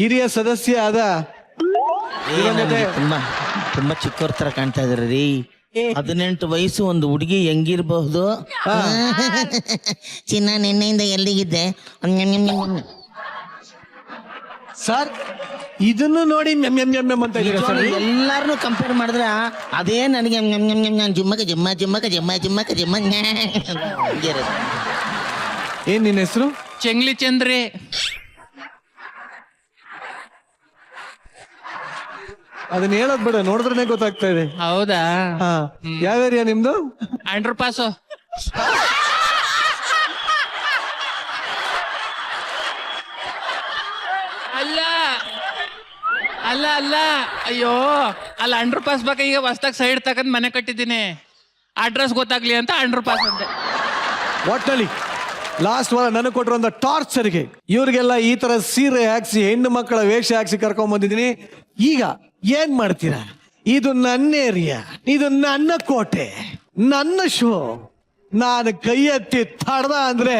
ಹಿರಿಯ ಸದಸ್ಯ ಆದ ತುಂಬಾ ಚಿಕ್ಕವ್ರ ತರ ಕಾಣ್ತಾ ಇದಾರೆ ರೀ. 18 ವಯಸ್ಸು ಒಂದು ಹುಡುಗಿ ಹೆಂಗಿರ್ಬಹುದು? ಚಿನ್ನ ನಿನ್ನೆಯಿಂದ ಎಲ್ಲಿಗಿದ್ದೆ? ಸರ್ ಇದನ್ನು ನೋಡಿ ಅಂತ ಎಲ್ಲಾರನು ಕಂಪೇರ್ ಮಾಡಿದ್ರೆ ಅದೇ ನನಗೆ ಜಿಮ್ಮಕ ಜಿಮ್ಮ ಜಿಮ್ಮಕ ಜಿಮ್ಮ ಜಿಮ್ಮಕ ಜಿಮ್ಮ. ಏನ್ ನಿನ್ನ ಹೆಸರು? ಚೆಂಗ್ಲಿ ಚಂದ್ರಿ. ಅದನ್ನ ಹೇಳೋದ್ ಬೇಡ, ನೋಡಿದ್ರೆ ಗೊತ್ತಾಗ್ತಾ ಇದೆ. ಹೌದಾ? ಹಾ, ಯಾವ ಏರಿಯಾ ನಿಮ್ದು? Under pass. ಅಲ್ಲ ಅಲ್ಲ ಅಲ್ಲ, ಅಯ್ಯೋ ಅಲ್ಲ, ಅಂಡರ್ ಪಾಸ್ ಬೇಕಾ? ಈಗ ಹೊಸ್ದಾಗ್ ಸೈಡ್ ತಗೊಂಡ್ ಮನೆ ಕಟ್ಟಿದ್ದೀನಿ, ಅಡ್ರೆಸ್ ಗೊತ್ತಾಗ್ಲಿ ಅಂತ ಅಂಡರ್ ಪಾಸ್ ಅಂತೆ. ಒಟ್ಟಲ್ಲಿ ಲಾಸ್ಟ್ ವಾರ ನನಗೆ ಕೊಟ್ಟಿರೋ ಟಾರ್ಚರ್ಗೆ ಇವ್ರಿಗೆಲ್ಲ ಈ ತರ ಸೀರೆ ಹಾಕ್ಸಿ ಹೆಣ್ಣು ಮಕ್ಕಳ ವೇಷ ಹಾಕ್ಸಿ ಕರ್ಕೊಂಡ್ ಬಂದಿದ್ದೀನಿ. ಈಗ ಏನ್ ಮಾಡ್ತೀರಾ? ಇದು ನನ್ನ ಏರಿಯಾ, ಇದು ನನ್ನ ಕೋಟೆ, ನನ್ನ ಶೋ. ನಾನು ಕೈ ಎತ್ತಿ ತಡ್ದ ಅಂದ್ರೆ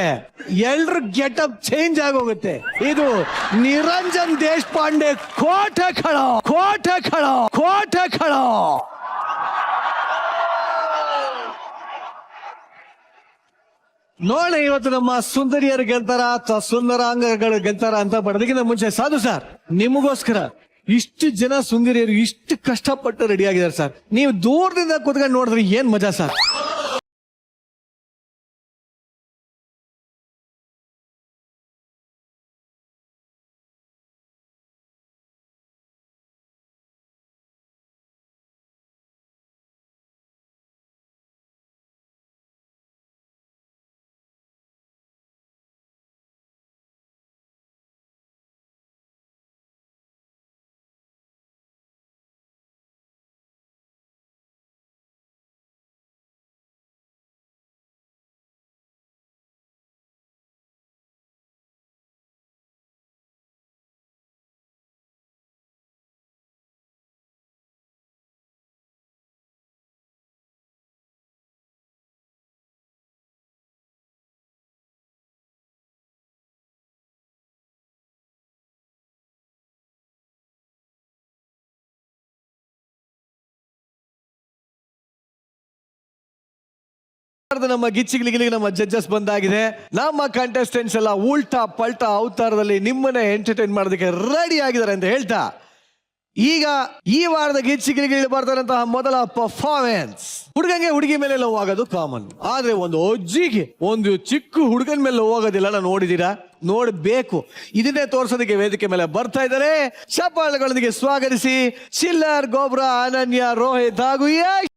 ಎಲ್ರ ಗೆಟಪ್ ಚೇಂಜ್ ಆಗೋಗುತ್ತೆ. ಇದು ನಿರಂಜನ್ ದೇಶಪಾಂಡೆ ಕೋಟೆ ಖಳೋ, ಕೋಟೆ ಖಳೋ, ಕೋಟೆ ಖಳೋ. ನೋಡ ಇವತ್ತು ನಮ್ಮ ಸುಂದರಿಯರು ಗೆಲ್ತಾರ ಅಥವಾ ಸುಂದರಾಂಗಗಳು ಗೆಲ್ತಾರ ಅಂತ ಬರೋದಕ್ಕಿಂತ ಮುಂಚೆ ಸಾಧು ಸರ್, ನಿಮಗೋಸ್ಕರ ಇಷ್ಟು ಜನ ಸುಂದರಿಯರು ಇಷ್ಟು ಕಷ್ಟಪಟ್ಟು ರೆಡಿ ಆಗಿದ್ದಾರೆ ಸರ್. ನೀವು ದೂರದಿಂದ ಕೂತ್ಕೊಂಡು ನೋಡಿದ್ರೆ ಏನ್ ಮಜಾ ಸರ್. ನಮ್ಮ ಗಿಚ್ಚಿಗಳಿಗೆ ನಮ್ಮ ಜಡ್ಜಸ್ ಬಂದಾಗಿದೆ. ನಮ್ಮ ಕಂಟೆಸ್ಟೆಂಟ್ಸ್ ಎಲ್ಲ ಉಲ್ಟಾ ಪಲ್ಟಾ ಅವತಾರದಲ್ಲಿ ನಿಮ್ಮನ್ನೇ ಎಂಟರ್ಟೈನ್ ಮಾಡೋದಕ್ಕೆ ರೆಡಿ ಆಗಿದ್ದಾರೆ ಅಂತ ಹೇಳ್ತಾ, ಈಗ ಈ ವಾರದ ಗಿಚ್ಚಿಗಳಿಗೆ ಬರ್ತಾರಂತಹ ಮೊದಲ ಪರ್ಫಾರ್ಮೆನ್ಸ್. ಹುಡುಗಂಗೆ ಹುಡುಗಿ ಮೇಲೆ ಲವ್ ಆಗೋದು ಕಾಮನ್, ಆದ್ರೆ ಒಂದು ಅಜ್ಜಿಗೆ ಒಂದು ಚಿಕ್ಕ ಹುಡುಗನ ಮೇಲೆ ಲವ್ ಆಗೋದಿಲ್ಲ. ನಾನು ನೋಡಿದೀರಾ? ನೋಡ್ಬೇಕು. ಇದನ್ನೇ ತೋರ್ಸೋದಕ್ಕೆ ವೇದಿಕೆ ಮೇಲೆ ಬರ್ತಾ ಇದ್ದಾರೆ. ಚಪ್ಪಾಳೆಗಳೊಂದಿಗೆ ಸ್ವಾಗತಿಸಿ ಚಿಲ್ಲರ್, ಗೊಬ್ರ, ಅನನ್ಯ, ರೋಹಿತ್ ಹಾಗೂ ಯಶ್.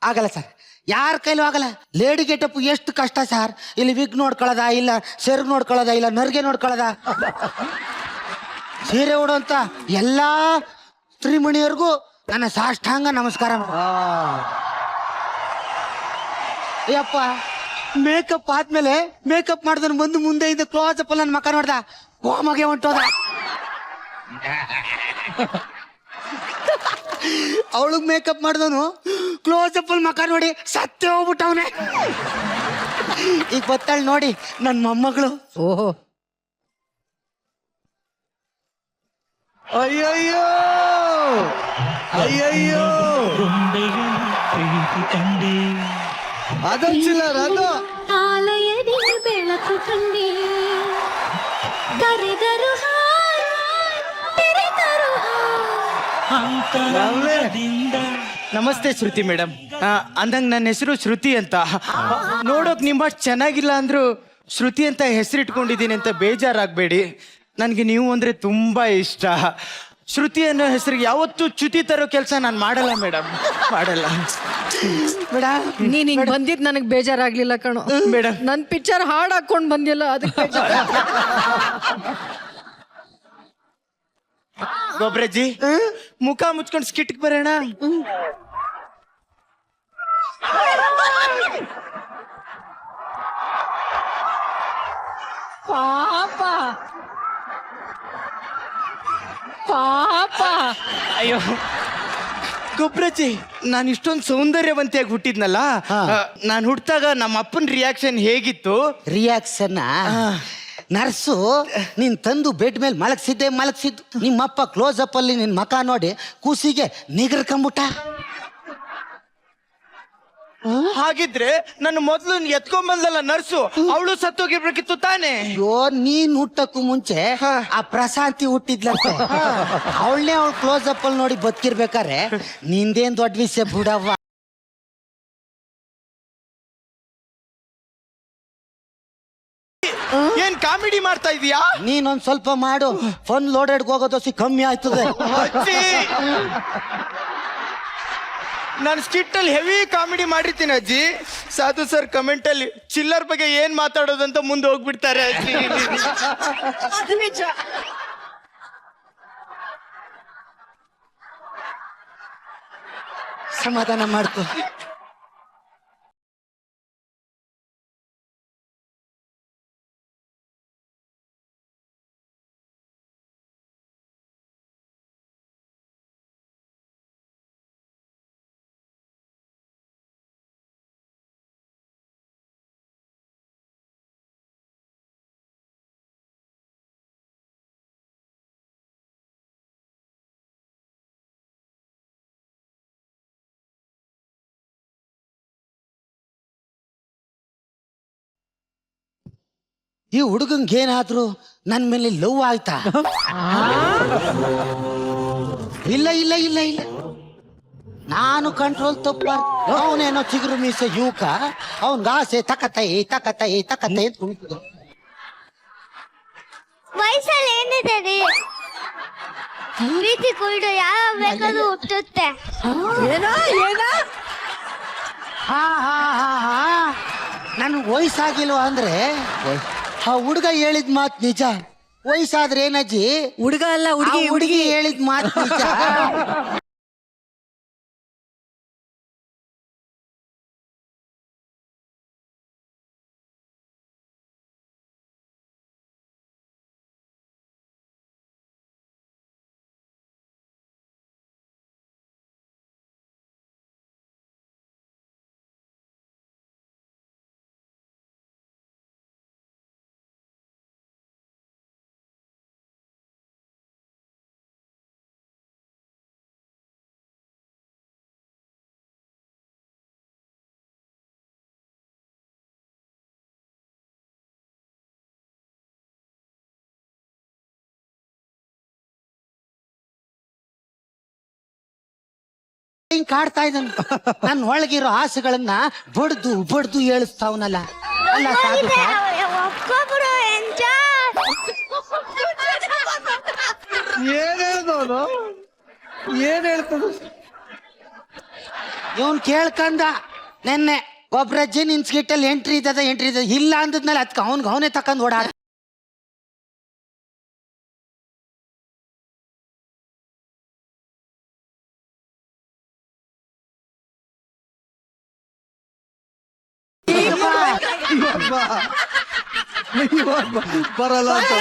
ಆಗಲ್ಲ ಸರ್, ಯಾರ ಕೈಲೂ ಆಗಲ್ಲ. ಲೇಡಿ ಗೆಟಪ್ ಎಷ್ಟು ಕಷ್ಟ ಸರ್. ಇಲ್ಲಿ ವಿಗ್ ನೋಡ್ಕೊಳ್ಳೋದ, ಇಲ್ಲ ಸೆರ್ಗ್ ನೋಡ್ಕೊಳ್ಳೋದ, ಇಲ್ಲ ನರ್ಗೆ ನೋಡ್ಕೊಳ್ಳೋದ, ಸೀರೆ ಉಡುವಂತ ಎಲ್ಲಾ ಸ್ತ್ರೀಮಣಿಯರಿಗೂ ನನ್ನ ಸಾಷ್ಟಾಂಗ ನಮಸ್ಕಾರ. ಅಯ್ಯಪ್ಪ, ಮೇಕಪ್ ಆದ್ಮೇಲೆ ಮೇಕಪ್ ಮಾಡಿದನು ಬಂದು ಮುಂದೆ ಇದ್ದ ಕ್ಲೋಸ್ ಅಪ್ ನನ್ನ ಮಕ್ಕ ನೋಡ್ದ, ಹೋಮಗೆ ಹೊಂಟೋದ. ಅವಳಿಗೆ ಮೇಕಪ್ ಮಾಡಿದವನು ಕ್ಲೋಸ್ ಅಪ್ ಅಲ್ಲಿ ಮಕ ನೋಡಿ ಸತ್ತೇ ಹೋಗ್ಬಿಟ್ಟವನೆ. ಈಗ ಗೊತ್ತಾಳ ನೋಡಿ ನನ್ನ ಮೊಮ್ಮಗಳು. ಓಹೋ, ಅಯ್ಯಯ್ಯೋ ಅಯ್ಯಯ್ಯೋ, ಅದು ಚಿಲ್ಲರ್, ಅದು ಆಲಯದಿ ಬೆಳಕು ಕಂಡೆ ಕರೆದರು ತೆರೆದರು ನಮಸ್ತೆ ಶ್ರುತಿ ಮೇಡಮ್. ಅಂದಂಗ ನನ್ನ ಹೆಸರು ಶ್ರುತಿ ಅಂತ. ನೋಡೋಕ್ ನಿಮ್ಮಷ್ಟು ಚೆನ್ನಾಗಿಲ್ಲ ಅಂದ್ರು ಶ್ರುತಿ ಅಂತ ಹೆಸರಿಟ್ಕೊಂಡಿದ್ದೀನಿ ಅಂತ ಬೇಜಾರಾಗಬೇಡಿ. ನನಗೆ ನೀವು ಅಂದ್ರೆ ತುಂಬಾ ಇಷ್ಟ. ಶ್ರುತಿ ಅನ್ನೋ ಹೆಸರಿಗೆ ಯಾವತ್ತೂ ಚ್ಯುತಿ ತರೋ ಕೆಲಸ ನಾನು ಮಾಡಲ್ಲ ಮೇಡಮ್, ಮಾಡಲ್ಲ ಮೇಡಮ್. ನೀನ್ ಹಿಂಗ್ ಬಂದಿದ್ ನನಗ್ ಬೇಜಾರಾಗ್ಲಿಲ್ಲ ಕಣೋ ಮೇಡಮ್. ನನ್ ಪಿಕ್ಚರ್ ಹಾಡ್ ಹಾಕೊಂಡ್ ಬಂದಿಲ್ಲ ಅದಕ್ಕೆ ಗೊಬ್ರಜ್ಜಿ, ಮುಖ ಮುಚ್ಕೊಂಡು ಸ್ಕಿಟ್ಗೆ ಬರೋಣ. ಪಾಪ ಪಾಪ. ಅಯ್ಯೋ ಗೊಬ್ರಜ್ಜಿ, ನಾನು ಇಷ್ಟೊಂದು ಸೌಂದರ್ಯವಂತಿಯಾಗಿ ಹುಟ್ಟಿದ್ನಲ್ಲ, ನಾನು ಹುಟ್ಟಿದಾಗ ನಮ್ಮ ಅಪ್ಪನ ರಿಯಾಕ್ಷನ್ ಹೇಗಿತ್ತು? ರಿಯಾಕ್ಷನ್ ನರ್ಸು ನೀನ್ ತಂದು ಬೆಡ್ ಮೇಲೆ ಮಲಗಿಸಿದ್ದು ನಿಮ್ಮಪ್ಪ ಕ್ಲೋಸ್ ಅಪ್ ಅಲ್ಲಿ ನಿನ್ ಮಕ ನೋಡಿ ಕೂಸಿಗೆ ನಿಗರ್ಕೊಂಬಿಟ್ಟ. ಹಾಗಿದ್ರೆ ನನ್ನ ಮೊದ್ಲು ಎತ್ಕೊಂಡ್ ನರ್ಸು, ಅವಳು ಸತ್ತೋಗಿರ್ಬೇಕಿತ್ತು ತಾನೇ? ಅಯ್ಯೋ, ನೀನ್ ಹುಟ್ಟಕ್ಕೂ ಮುಂಚೆ ಆ ಪ್ರಶಾಂತಿ ಹುಟ್ಟಿದ್ಲಂತೆ. ಅವಳನ್ನೇ ಅವಳು ಕ್ಲೋಸ್ ಅಪ್ ಅಲ್ಲಿ ನೋಡಿ ಬದುಕಿರ್ಬೇಕಾರೆ ನಿಂದೇನ್ ದೊಡ್ಡ ವಿಷಯ ಬಿಡವ್ವ. ಏನ್ ಕಾಮಿಡಿ ಮಾಡ್ತಾ ಇದೀಯಾ? ನೀನೊಂದ್ ಸ್ವಲ್ಪ ಮಾಡು, ಫನ್ ಲೋಡೆಡ್ ಹೋಗೋದು ಕಮ್ಮಿ ಆಯ್ತದೆ. ನಾನು ಸ್ಕಿಟ್ ಅಲ್ಲಿ ಹೆವಿ ಕಾಮಿಡಿ ಮಾಡಿರ್ತೀನಿ ಅಜ್ಜಿ. ಸಾಧು ಸರ್ ಕಮೆಂಟ್ ಅಲ್ಲಿ ಚಿಲ್ಲರ್ ಬಗ್ಗೆ ಏನ್ ಮಾತಾಡೋದಂತ ಮುಂದೆ ಹೋಗ್ಬಿಡ್ತಾರೆ ಅಜ್ಜಿ. ಸಮಾಧಾನ ಮಾಡ್ಕೊ. ಈ ಹುಡುಗಂಗೆ ಏನಾದ್ರು ನನ್ ಮೇಲೆ ಲವ್ ಆಯ್ತಾ? ಇಲ್ಲ ಇಲ್ಲ ಇಲ್ಲ ಇಲ್ಲ, ನಾನು ಕಂಟ್ರೋಲ್ ತಪ್ಪ. ಅವನೇನೋ ಚಿಗುರು ಮೀಸೆ ಯುವಕ, ಅವನ್ಗ ಆಸೆ ತಕತೈ ತಕತೈ ತಕತೈ ಅಂತ ಕುಣಿತದ. ವಯಸ್ಸಲ್ಲಿ ಏನಿದೆ ರೀ, ಪ್ರೀತಿ ಕುಯ್ಡು ಯಾವ ಬೇಕಾದ್ರೂ ಹುಟ್ಟುತ್ತೆ. ಏನೋ ಏನೋ ಹಾ ಹಾ ಹಾ ಹಾ, ನನ್ ವಯಸ್ಸಾಗಿಲ್ವ ಅಂದ್ರೆ ಆ ಹುಡುಗ ಹೇಳಿದ್ ಮಾತ್ ನಿಜ. ವಯಸ್ಸಾದ್ರೆ ಏನಜ್ಜಿ? ಹುಡುಗ ಅಲ್ಲ ಹುಡುಗಿ ಹೇಳಿದ್ ಮಾತ್ ನಿಜ. ಹಿಂಗ್ ಕಾಡ್ತಾ ಇದ್ದಾನೆ ನನ್ನ ಒಳಗಿರೋ ಆಸೆಗಳನ್ನ ಬಡ್ದು ಬಡ್ದು ಏಳಿಸ್ತಾವನಲ್ಲ. ಅಲ್ಲ ಸಾಧು ಸಾರ್, ಒಬ್ಬೊಬ್ರು ಎಂಜಾಯ್. ಏನ್ ಹೇಳ್ದವನು ಏನ್ ಹೇಳ್ತದ? ಇವನ್ ಕೇಳ್ಕಂದ ನೆನ್ನೆ ಒಬ್ರಜ್ಜಿ ನಿನ್ ಸ್ಕಿಟ್ಟಲ್ಲಿ ಎಂಟ್ರಿ ಇದ್ದದ ಇಲ್ಲ ಅಂದದ್ಮೇಲೆ ಅದಕ್ಕೆ ಅವನೇ ತಕೊಂಡ್ ಓಡಾಡ. ಬರಲ್ಲ ಅಂತ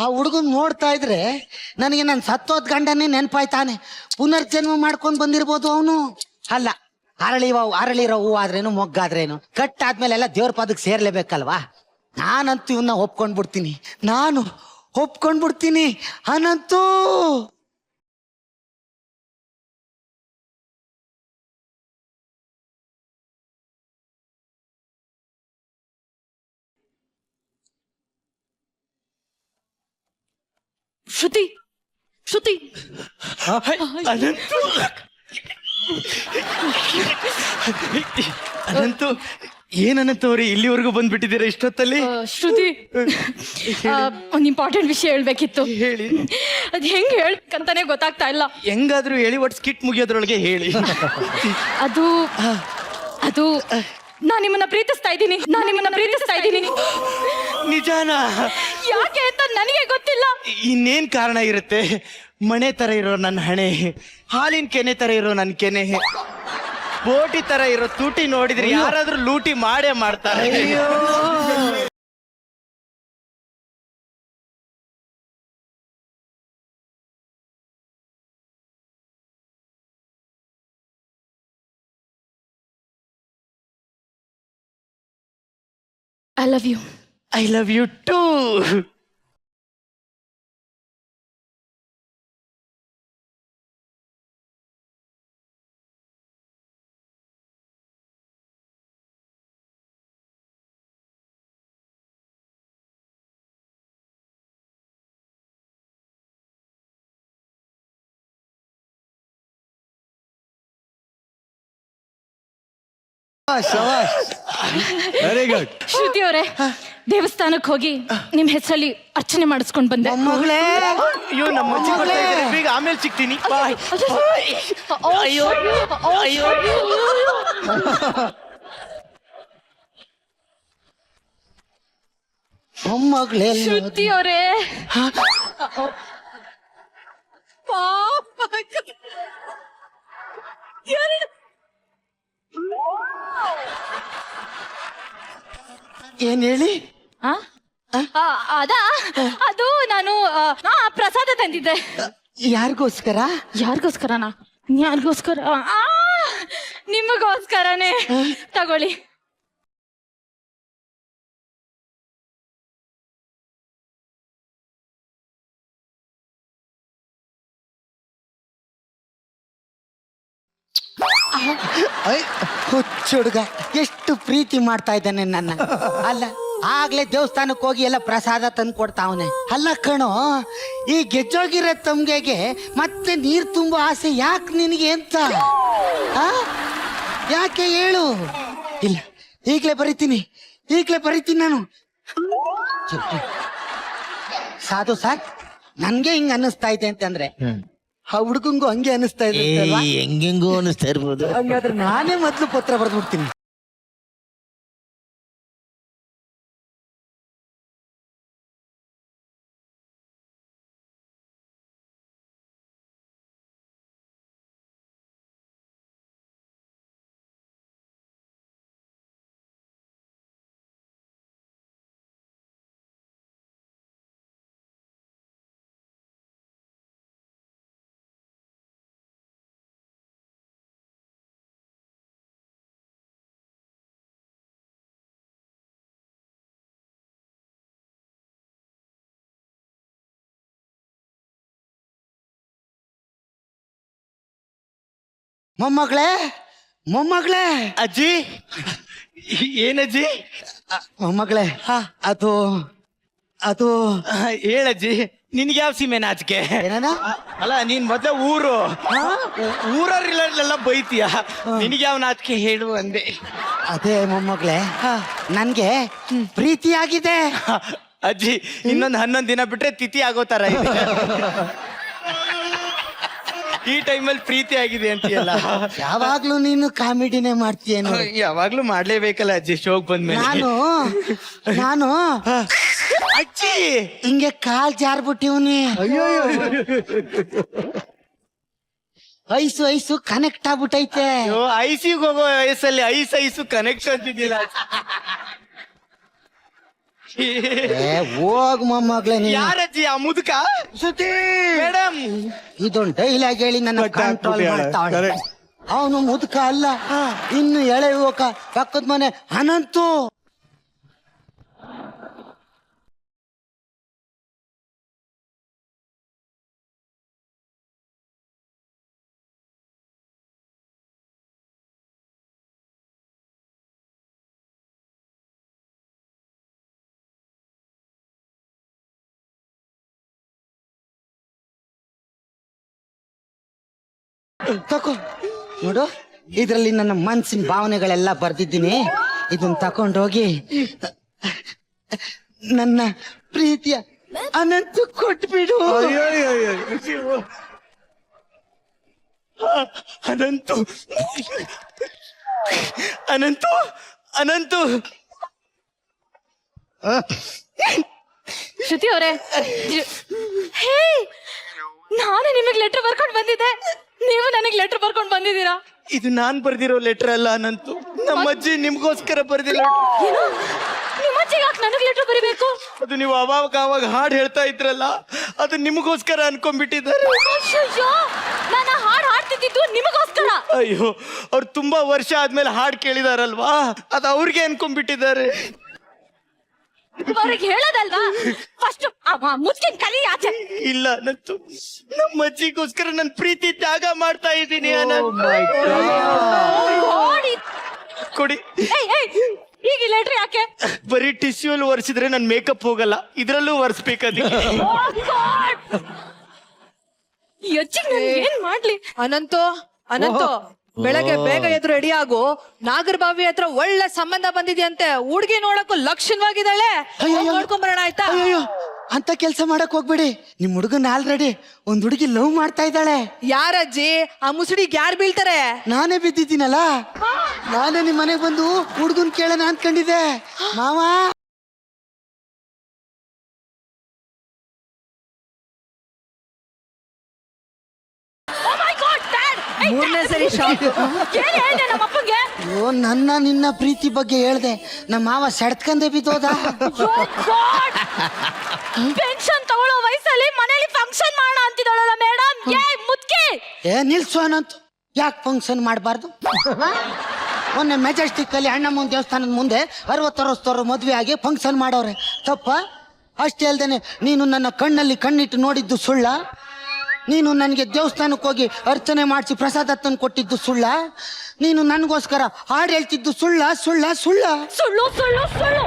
ಆ ಹುಡುಗನ್ ನೋಡ್ತಾ ಇದ್ರೆ ನನಗೆ ನನ್ನ ಸತ್ತೋದ್ ಗಂಡನೇ ನೆನಪಾಯ್ತಾನೆ. ಪುನರ್ಜನ್ಮ ಮಾಡ್ಕೊಂಡ್ ಬಂದಿರ್ಬೋದು ಅವನು. ಅಲ್ಲ, ಅರಳಿರೋ ಹೂ ಆದ್ರೇನು ಮೊಗ್ಗಾದ್ರೇನು ಕಟ್ಟಾದ್ಮೇಲೆ ಎಲ್ಲ ದೇವ್ರ ಪಾದಕ್ಕೆ ಸೇರ್ಲೇಬೇಕಲ್ವಾ. ನಾನಂತೂ ಇವನ್ನ ಒಪ್ಕೊಂಡ್ಬಿಡ್ತೀನಿ ಅನಂತೂ. ಶ್ರುತಿ ಅನಂತು ಏನಂತವ್ರಿ ಇಲ್ಲಿವರೆಗೂ ಬಂದ್ಬಿಟ್ಟಿದ್ದೀರಾ ಇಷ್ಟೊತ್ತಲ್ಲಿ? ಶ್ರುತಿ ಒಂದು ಇಂಪಾರ್ಟೆಂಟ್ ವಿಷಯ ಹೇಳ್ಬೇಕಿತ್ತು. ಹೇಳಿ. ಅದ್ ಹೆಂಗ್ ಹೇಳ್ಬೇಕಂತಾನೆ ಗೊತ್ತಾಗ್ತಾ ಇಲ್ಲ. ಹೆಂಗಾದ್ರೂ ಹೇಳಿ, ಒಟ್ಟು ಸ್ಕಿಟ್ ಮುಗಿಯೋದ್ರೊಳಗೆ ಹೇಳಿ. ಅದು ಅದು ನಾನ್ ನಿಮ್ಮನ್ನ ಪ್ರೀತಿಸ್ತಾ ಇದ್ದೀನಿ. ನಿಜಾನ? ಯಾಕೆ ಅಂತ ನನಗೆ ಗೊತ್ತಿಲ್ಲ. ಇನ್ನೇನ್ ಕಾರಣ ಇರುತ್ತೆ? ಮಣೆ ತರ ಇರೋ ನನ್ನ ಹಣೆ, ಹಾಲಿನ ಕೆನೆ ತರ ಇರೋ ನನ್ನ ಕೆನೆ, ಬೋಟಿ ತರ ಇರೋ ತೂಟಿ ನೋಡಿದ್ರೆ ಯಾರಾದ್ರೂ ಲೂಟಿ ಮಾಡೇ ಮಾಡ್ತಾರೆ. I love you. I love you too. ಶಬಾಷ್, ವೆರಿ ಗುಡ್. ಶ್ರುತಿ ಅವರೇ, ದೇವಸ್ಥಾನಕ್ಕೆ ಹೋಗಿ ನಿಮ್ ಹೆಸರಲ್ಲಿ ಅರ್ಚನೆ ಮಾಡಿಸ್ಕೊಂಡ್ ಬಂದೆ. ಮೊಮ್ಮಗಳೇ, ಅಯ್ಯೋ, ನಮ್ಮ ಅಜ್ಜಿ ಬರ್ತಾ ಇದ್ದಾರೆ. ಬೇಗ ಆಮೇಲೆ ಸಿಗ್ತೀನಿ. ಬಾಯ್. ಅಯ್ಯೋ ಅಯ್ಯೋ. ಮೊಮ್ಮಗಳೇ, ಶ್ರುತಿ ಅವರೇ, ಏನ್ ಹೇಳಿ? ಅದು ನಾನು ಪ್ರಸಾದ ತಂದಿದ್ದೆ. ಯಾರಿಗೋಸ್ಕರ? ಯಾರಿಗೋಸ್ಕರನಾ? ನಿಮಗೋಸ್ಕರನೇ. ತಗೊಳ್ಳಿ. ಹುಚ್ಚುಡುಗ ಎಷ್ಟು ಪ್ರೀತಿ ಮಾಡ್ತಾ ಇದ್ದಾನೆ ನನ್ನ. ಅಲ್ಲ, ಆಗ್ಲೇ ದೇವಸ್ಥಾನಕ್ಕೆ ಹೋಗಿ ಎಲ್ಲ ಪ್ರಸಾದ ತಂದು ಕೊಡ್ತಾವನೆ. ಅಲ್ಲ ಕಣೋ, ಈ ಗೆಜ್ಜೋಗಿರೋ ತಮ್ಗೆಗೆ ಮತ್ತೆ ನೀರ್ ತುಂಬೋ ಆಸೆ ಯಾಕೆ ನಿನಗೆ ಅಂತ? ಯಾಕೆ ಹೇಳು? ಇಲ್ಲ, ಈಗ್ಲೇ ಬರೀತೀನಿ ನಾನು. ಸಾಧು ಸಾರ್, ನನ್ಗೆ ಹಿಂಗ ಅನ್ನಿಸ್ತಾ ಇದೆ ಅಂತಂದ್ರೆ ಆ ಹುಡುಗಂಗೂ ಹಂಗೆ ಅನ್ನಿಸ್ತಾ ಇದೆ. ಹೆಂಗೆಂಗೋ ಅನಿಸ್ತಾ ಇರ್ಬೋದು. ಹಂಗಾದ್ರೆ ನಾನೇ ಮೊದ್ಲು ಪತ್ರ ಬರೆದ್ಬಿಡ್ತೀನಿ. ಮೊಮ್ಮಗಳೇ, ಅಜ್ಜಿ, ಏನಜ್ಜಿ? ಮೊಮ್ಮಗಳೇ, ಅದು ಹೇಳಜ್ಜಿ. ನಿನ್ಗೆ ಯಾವ ಸೀಮೆ ನಾಚಿಕೆ? ಏನಾನ ಅಲ್ಲ ನೀನ್ ಮೊದ್ಲೇ ಊರವ್ರೆಲ್ಲ ಬೈತೀಯ, ನಿನಗೆ ಯಾವ ನಾಚಿಕೆ ಹೇಳು ಅಂದೆ. ಅದೇ ಮೊಮ್ಮಗಳೇ, ನನ್ಗೆ ಪ್ರೀತಿ ಆಗಿದೆ. ಅಜ್ಜಿ ಇನ್ನೊಂದು 11 ದಿನ ಬಿಟ್ರೆ ತಿಥಿ ಆಗೋ ತರ ಇದೆ. ಈ ಟೈಮಲ್ಲಿ ಪ್ರೀತಿ ಆಗಿದೆ ಅಂತೀಯಲ್ಲ. ಯಾವಾಗ್ಲೂ ನೀನು ಕಾಮಿಡಿನೇ ಮಾಡ್ತೀಯೇನು? ಯಾವಾಗ್ಲೂ ಮಾಡ್ಲೇಬೇಕಲ್ಲ ಅಜ್ಜಿ, ಶೋಕ್ ಬಂದ್ಮೇಲೆ. ನಾನು ಅಜ್ಜಿ ಹಿಂಗೆ ಕಾಲ್ ಜಾರ್ಬಿಟ್ಟಿವ್ನಿ. ಐಸು ಕನೆಕ್ಟ್ ಆಗ್ಬಿಟ್ಟೈತೆ. ಐಸಿಗೆ ಹೋಗೋ ವಯಸ್ಸಲ್ಲಿ ಐಸು ಕನೆಕ್ಟ್ ಅಂತಿದ್ದಿಲ್ಲ. ಹೋಗ್ ಮೊಮ್ಮಗಳೇ ನೀನು. ಯಾರಜ್ಜಿ ಆ ಮುದುಕ? ಸುದ್ದಿ ಮೇಡಮ್, ಇದೊಂದು ಡೈಲಾಗ್ ಹೇಳಿ ನನ್ನ ಕಂಟ್ರೋಲ್ ಮಾಡ್ತಾವಳೆ. Correct. ಅವನು ಮುದುಕ ಅಲ್ಲ, ಇನ್ನು ಎಳೆ ಯುವಕ, ಪಕ್ಕದ ಮನೆ ಅನಂತು. ತಕೋ ನೋಡು, ಇದ್ರಲ್ಲಿ ನನ್ನ ಮನ್ಸಿನ ಭಾವನೆಗಳೆಲ್ಲ ಬರ್ದಿದ್ದೀನಿ. ಇದನ್ನ ತಕೊಂಡೋಗಿ ನನ್ನ ಪ್ರೀತಿಯ ಅನಂತ ಕೊಟ್ಬಿಡು. ಅನಂತು ಅನಂತು ಅನಂತು. ಶ್ರುತಿ ಅವರೇ, ಹೇ, ನಾನು ನಿಮಗೆ ಲೆಟರ್ ಬರ್ಕೊಂಡು ಬಂದಿದ್ದೆ, ನೀವು ನನಗೆ ಲೆಟರ್ ಬರ್ಕೊಂಡು ಬಂದಿದ್ದೀರಾ? ಇದು ನಾನ್ ಬರ್ದಿರೋ ಲೆಟರ್ ಅಲ್ಲ ಅನಂತು, ನಮ್ಮ ಅಜ್ಜಿ ನಿಮ್ಗೋಸ್ಕರ ಬರ್ದಿಲ್ಲ. ಏನು? ನಿಮ್ಮ ಅಜ್ಜಿಗೆ ಯಾಕೆ ನನಗೆ ಲೆಟರ್ ಬರಿಬೇಕು? ಅದು ನೀವು ಅವಾಗ ಹಾಡು ಹೇಳ್ತಾ ಇದ್ರಲ್ಲ, ಅದು ನಿಮಗೋಸ್ಕರ ಅನ್ಕೊಂಡ್ಬಿಟ್ಟಿದ್ದಾರೆ. ಅಯ್ಯೋ, ನಾನು ಹಾಡು ಹಾಡ್ತಿದ್ದು ನಿಮಗೋಸ್ಕರ. ಅಯ್ಯೋ, ಅವ್ರು ತುಂಬಾ ವರ್ಷ ಆದ್ಮೇಲೆ ಹಾಡು ಕೇಳಿದಾರಲ್ವಾ, ಅದು ಅವ್ರಿಗೆ ಅನ್ಕೊಂಡ್ಬಿಟ್ಟಿದ್ದಾರೆ. ಅವ್ರಿಗೆ ಹೇಳೋದಲ್ವಾ? ಫಸ್ಟ್ ಮುಚ್ಚಿನ ಕಲಿ ಆಚೆ. ಇಲ್ಲ ಅನಂತು, ನಮ್ಮ ಅಜ್ಜಿಗೋಸ್ಕರ ನನ್ನ ಪ್ರೀತಿ ತ್ಯಾಗ ಮಾಡ್ತಾ ಇದ್ದೀನಿ. ಕೊಡಿ. ಈಗ ಲೆಟರ್ ಯಾಕೆ? ಬರೀ ಟಿಶ್ಯೂ ಅಲ್ಲಿ ಒರೆಸಿದ್ರೆ ನನ್ ಮೇಕಪ್ ಹೋಗಲ್ಲ, ಇದ್ರಲ್ಲೂ ಒರೆಸ್ಬೇಕದಕ್ಕೆ. ಏನ್ ಮಾಡ್ಲಿ? ಅನಂತು ಬೆಳಗ್ಗೆ ಬೇಗ ಎದ್ದು ರೆಡಿ ಆಗು. ನಾಗರಬಾವಿ ಹತ್ರ ಒಳ್ಳೆ ಸಂಬಂಧ ಬಂದಿದ್ಯಂತೆ, ಹುಡ್ಗಿ ನೋಡಕ್ಕೂ ಲಕ್ಷಣವಾಗಿದ್ದಾಳೆ. ನೋಡ್ಕೊಂಡ್ ಬರೋಣ ಆಯ್ತಾ? ಅಯ್ಯೋ, ಅಂತ ಕೆಲ್ಸ ಮಾಡಕ್ ಹೋಗ್ಬೇಡಿ. ನಿಮ್ ಹುಡುಗನ್ ಆಲ್ರೆಡಿ ಒಂದ್ ಹುಡುಗಿ ಲವ್ ಮಾಡ್ತಾ ಇದ್ದಾಳೆ. ಯಾರಜ್ಜಿ? ಆ ಮುಸುಡಿಗೆ ಯಾರು ಬೀಳ್ತಾರೆ? ನಾನೇ ಬಿದ್ದಿದ್ದೀನಲ್ಲ, ನಾನೇ ನಿಮ್ ಮನೆಗ್ ಬಂದು ಹುಡುಗನ್ ಕೇಳೋಣ ಅನ್ಕೊಂಡಿದ್ದೆ. ಮಾವ, ಮೂರನೇ ಸರಿ ಶಾಕ್. ಏನ್ ಹೇಳ್ದೆ ನಮ್ಮ ಅಪ್ಪಂಗೆ? ಅಯ್ಯೋ, ನಿನ್ನ ಪ್ರೀತಿ ಬಗ್ಗೆ ಹೇಳ್ದೆ, ನಮ್ಮ ಮಾವ ಸೆಡ್ಕಂದೆ ಬಿದ್ದೋದ. ಪೆನ್ಷನ್ ತಗೊಳ್ಳೋ ವಯಸ್ಸಲ್ಲಿ ಮನೇಲಿ ಫಂಕ್ಷನ್ ಮಾಡೋಣ ಅಂತಿದ್ದಾಳಲ್ಲ ಮೇಡಮ್. ಮುದ್ಕೆ ನಿಲ್ಸು ಅನಂತು, ಯಾಕೆ ಫಂಕ್ಷನ್ ಮಾಡಬಾರ್ದು? ಮೊನ್ನೆ ಮೆಜೆಸ್ಟಿಕ್ ಅಲ್ಲಿ ಅಣ್ಣಮ್ಮನ ದೇವಸ್ಥಾನದ ಮುಂದೆ 60 ವರ್ಷದವ್ರು ಮದ್ವೆ ಆಗಿ ಫಂಕ್ಷನ್ ಮಾಡೋರೆ, ತಪ್ಪ? ಅಷ್ಟೇ ಅಲ್ದೇನೆ, ನೀನು ನನ್ನ ಕಣ್ಣಲ್ಲಿ ಕಣ್ಣಿಟ್ಟು ನೋಡಿದ್ದು ಸುಳ್ಳ? ನೀನು ನನಗೆ ದೇವಸ್ಥಾನಕ್ಕೆ ಹೋಗಿ ಅರ್ಚನೆ ಮಾಡಿಸಿ ಪ್ರಸಾದ ತಂದು ಕೊಟ್ಟಿದ್ದು ಸುಳ್ಳ? ನೀನು ನನಗೋಸ್ಕರ ಹಾಡು ಹೇಳ್ತಿದ್ದು ಸುಳ್ಳ? ಸುಳ್ಳು ಸುಳ್ಳು ಸುಳ್ಳು ಸುಳ್ಳು.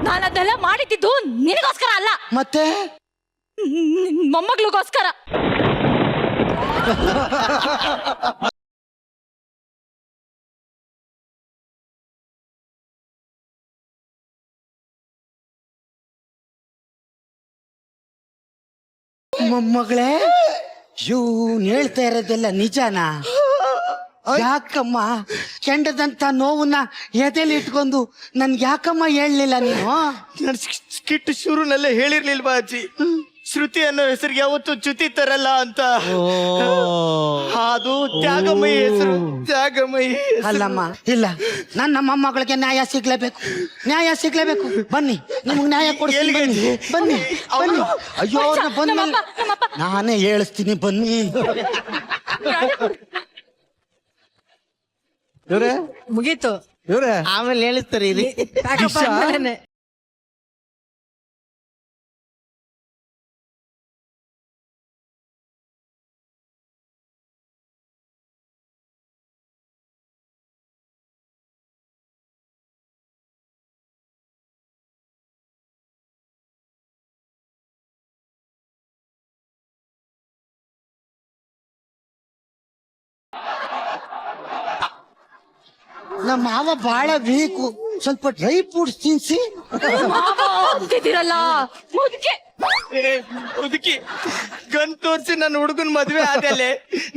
ನಾನು ಅದೆಲ್ಲ ಮಾಡಿದ್ದು ನಿನಗೋಸ್ಕರ ಅಲ್ಲ, ಮತ್ತೆ ಮೊಮ್ಮಗಳಿಗೋಸ್ಕರ. ಮೊಮ್ಮಗಳೇ, ಇವ್ನು ಹೇಳ್ತಾ ಇರೋದೆಲ್ಲ ನಿಜನಾ? ಯಾಕಮ್ಮ ಕೆಂಡದಂತ ನೋವನ್ನ ಎದೆಲಿ ಇಟ್ಕೊಂಡು ನನ್ಗೆ ಯಾಕಮ್ಮ ಹೇಳಲಿಲ್ಲ ನೀನು? ನಾನು ಸ್ಕಿಟ್ ಶುರುನಲ್ಲೇ ಹೇಳಿರ್ಲಿಲ್ವಾ ಅಜ್ಜಿ, ಶ್ರುತಿ ಅನ್ನೋ ಹೆಸರಿಗೆ ಯಾವತ್ತು ಚ್ಯುತಿ ತರಲ್ಲ ಅಂತ. ಅದು ತ್ಯಾಗಮಯಿ ಹೆಸರು, ತ್ಯಾಗಮಯಿ. ಅಲ್ಲಮ್ಮ, ಇಲ್ಲ, ನನ್ನ ಮೊಮ್ಮಗಳಿಗೆ ನ್ಯಾಯ ಸಿಗ್ಲೇಬೇಕು. ಬನ್ನಿ, ನಿಮ್ಗೆ ನ್ಯಾಯ ಕೊಡ್ತೀನಿ. ಬನ್ನಿ. ಅಯ್ಯೋ, ಅವ್ರನ್ನ ಬಂದ್ಮೇಲೆ ನಾನೇ ಹೇಳಿಸ್ತೀನಿ, ಬನ್ನಿ. ಮುಗೀತು. ಆಮೇಲೆ ಹೇಳಿಸ್ತಾರೆ. ನಮ್ಮ ಮಾವ ಬಹಳ ವೀಕು, ಸ್ವಲ್ಪ ಡ್ರೈ ಫ್ರೂಟ್ಸ್ ತಿನ್ಸಿ. ಅಂತಿದ್ದೀರಲ್ಲ ಮುದುಕೆ. ಹುಡುಕಿ ಗನ್ ತೋರಿಸಿ ನನ್ನ ಹುಡುಗನ್ ಮದ್ವೆ ಆದಲೆ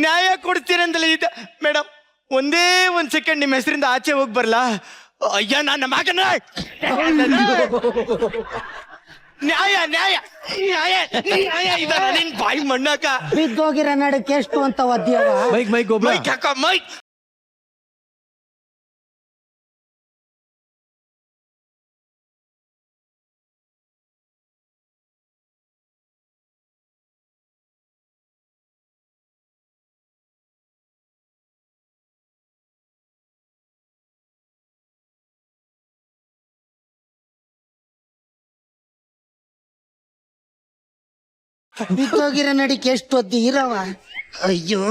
ನ್ಯಾಯ ಕೊಡ್ತೀರಂತಲೇ ಇದ್ದ. ಮೇಡಮ್ ಒಂದೇ ಒಂದ್ ಸೆಕೆಂಡ್ ನಿಮ್ಮ ಹೆಸರಿಂದ ಆಚೆ ಹೋಗಿ ಬರ್ಲಾ? ಅಯ್ಯ ನನ್ನ ಮಗನ ನ್ಯಾಯ ನ್ಯಾಯ ನ್ಯಾಯ ನ್ಯಾಯ ಇದನ್ನ ನಿನ್ ಬಾಯಿ ಮಣ್ಣಾಕ. ಬಿದ್ದೋಗಿರೋ ನಡಕ್ಕೆ ಎಷ್ಟು ಅಂತ ಒದ್ದಿಯವ. ಮೈಕ್ ಒಬ್ಬ ಮೈಕ್ ಹಾಕ ಮೈಕ್. ಬಿದ್ದೋಗಿರೋ ನಡಿಕೆ ಎಷ್ಟು ಒದ್ದಿ ಇರವ. ಅಯ್ಯೋ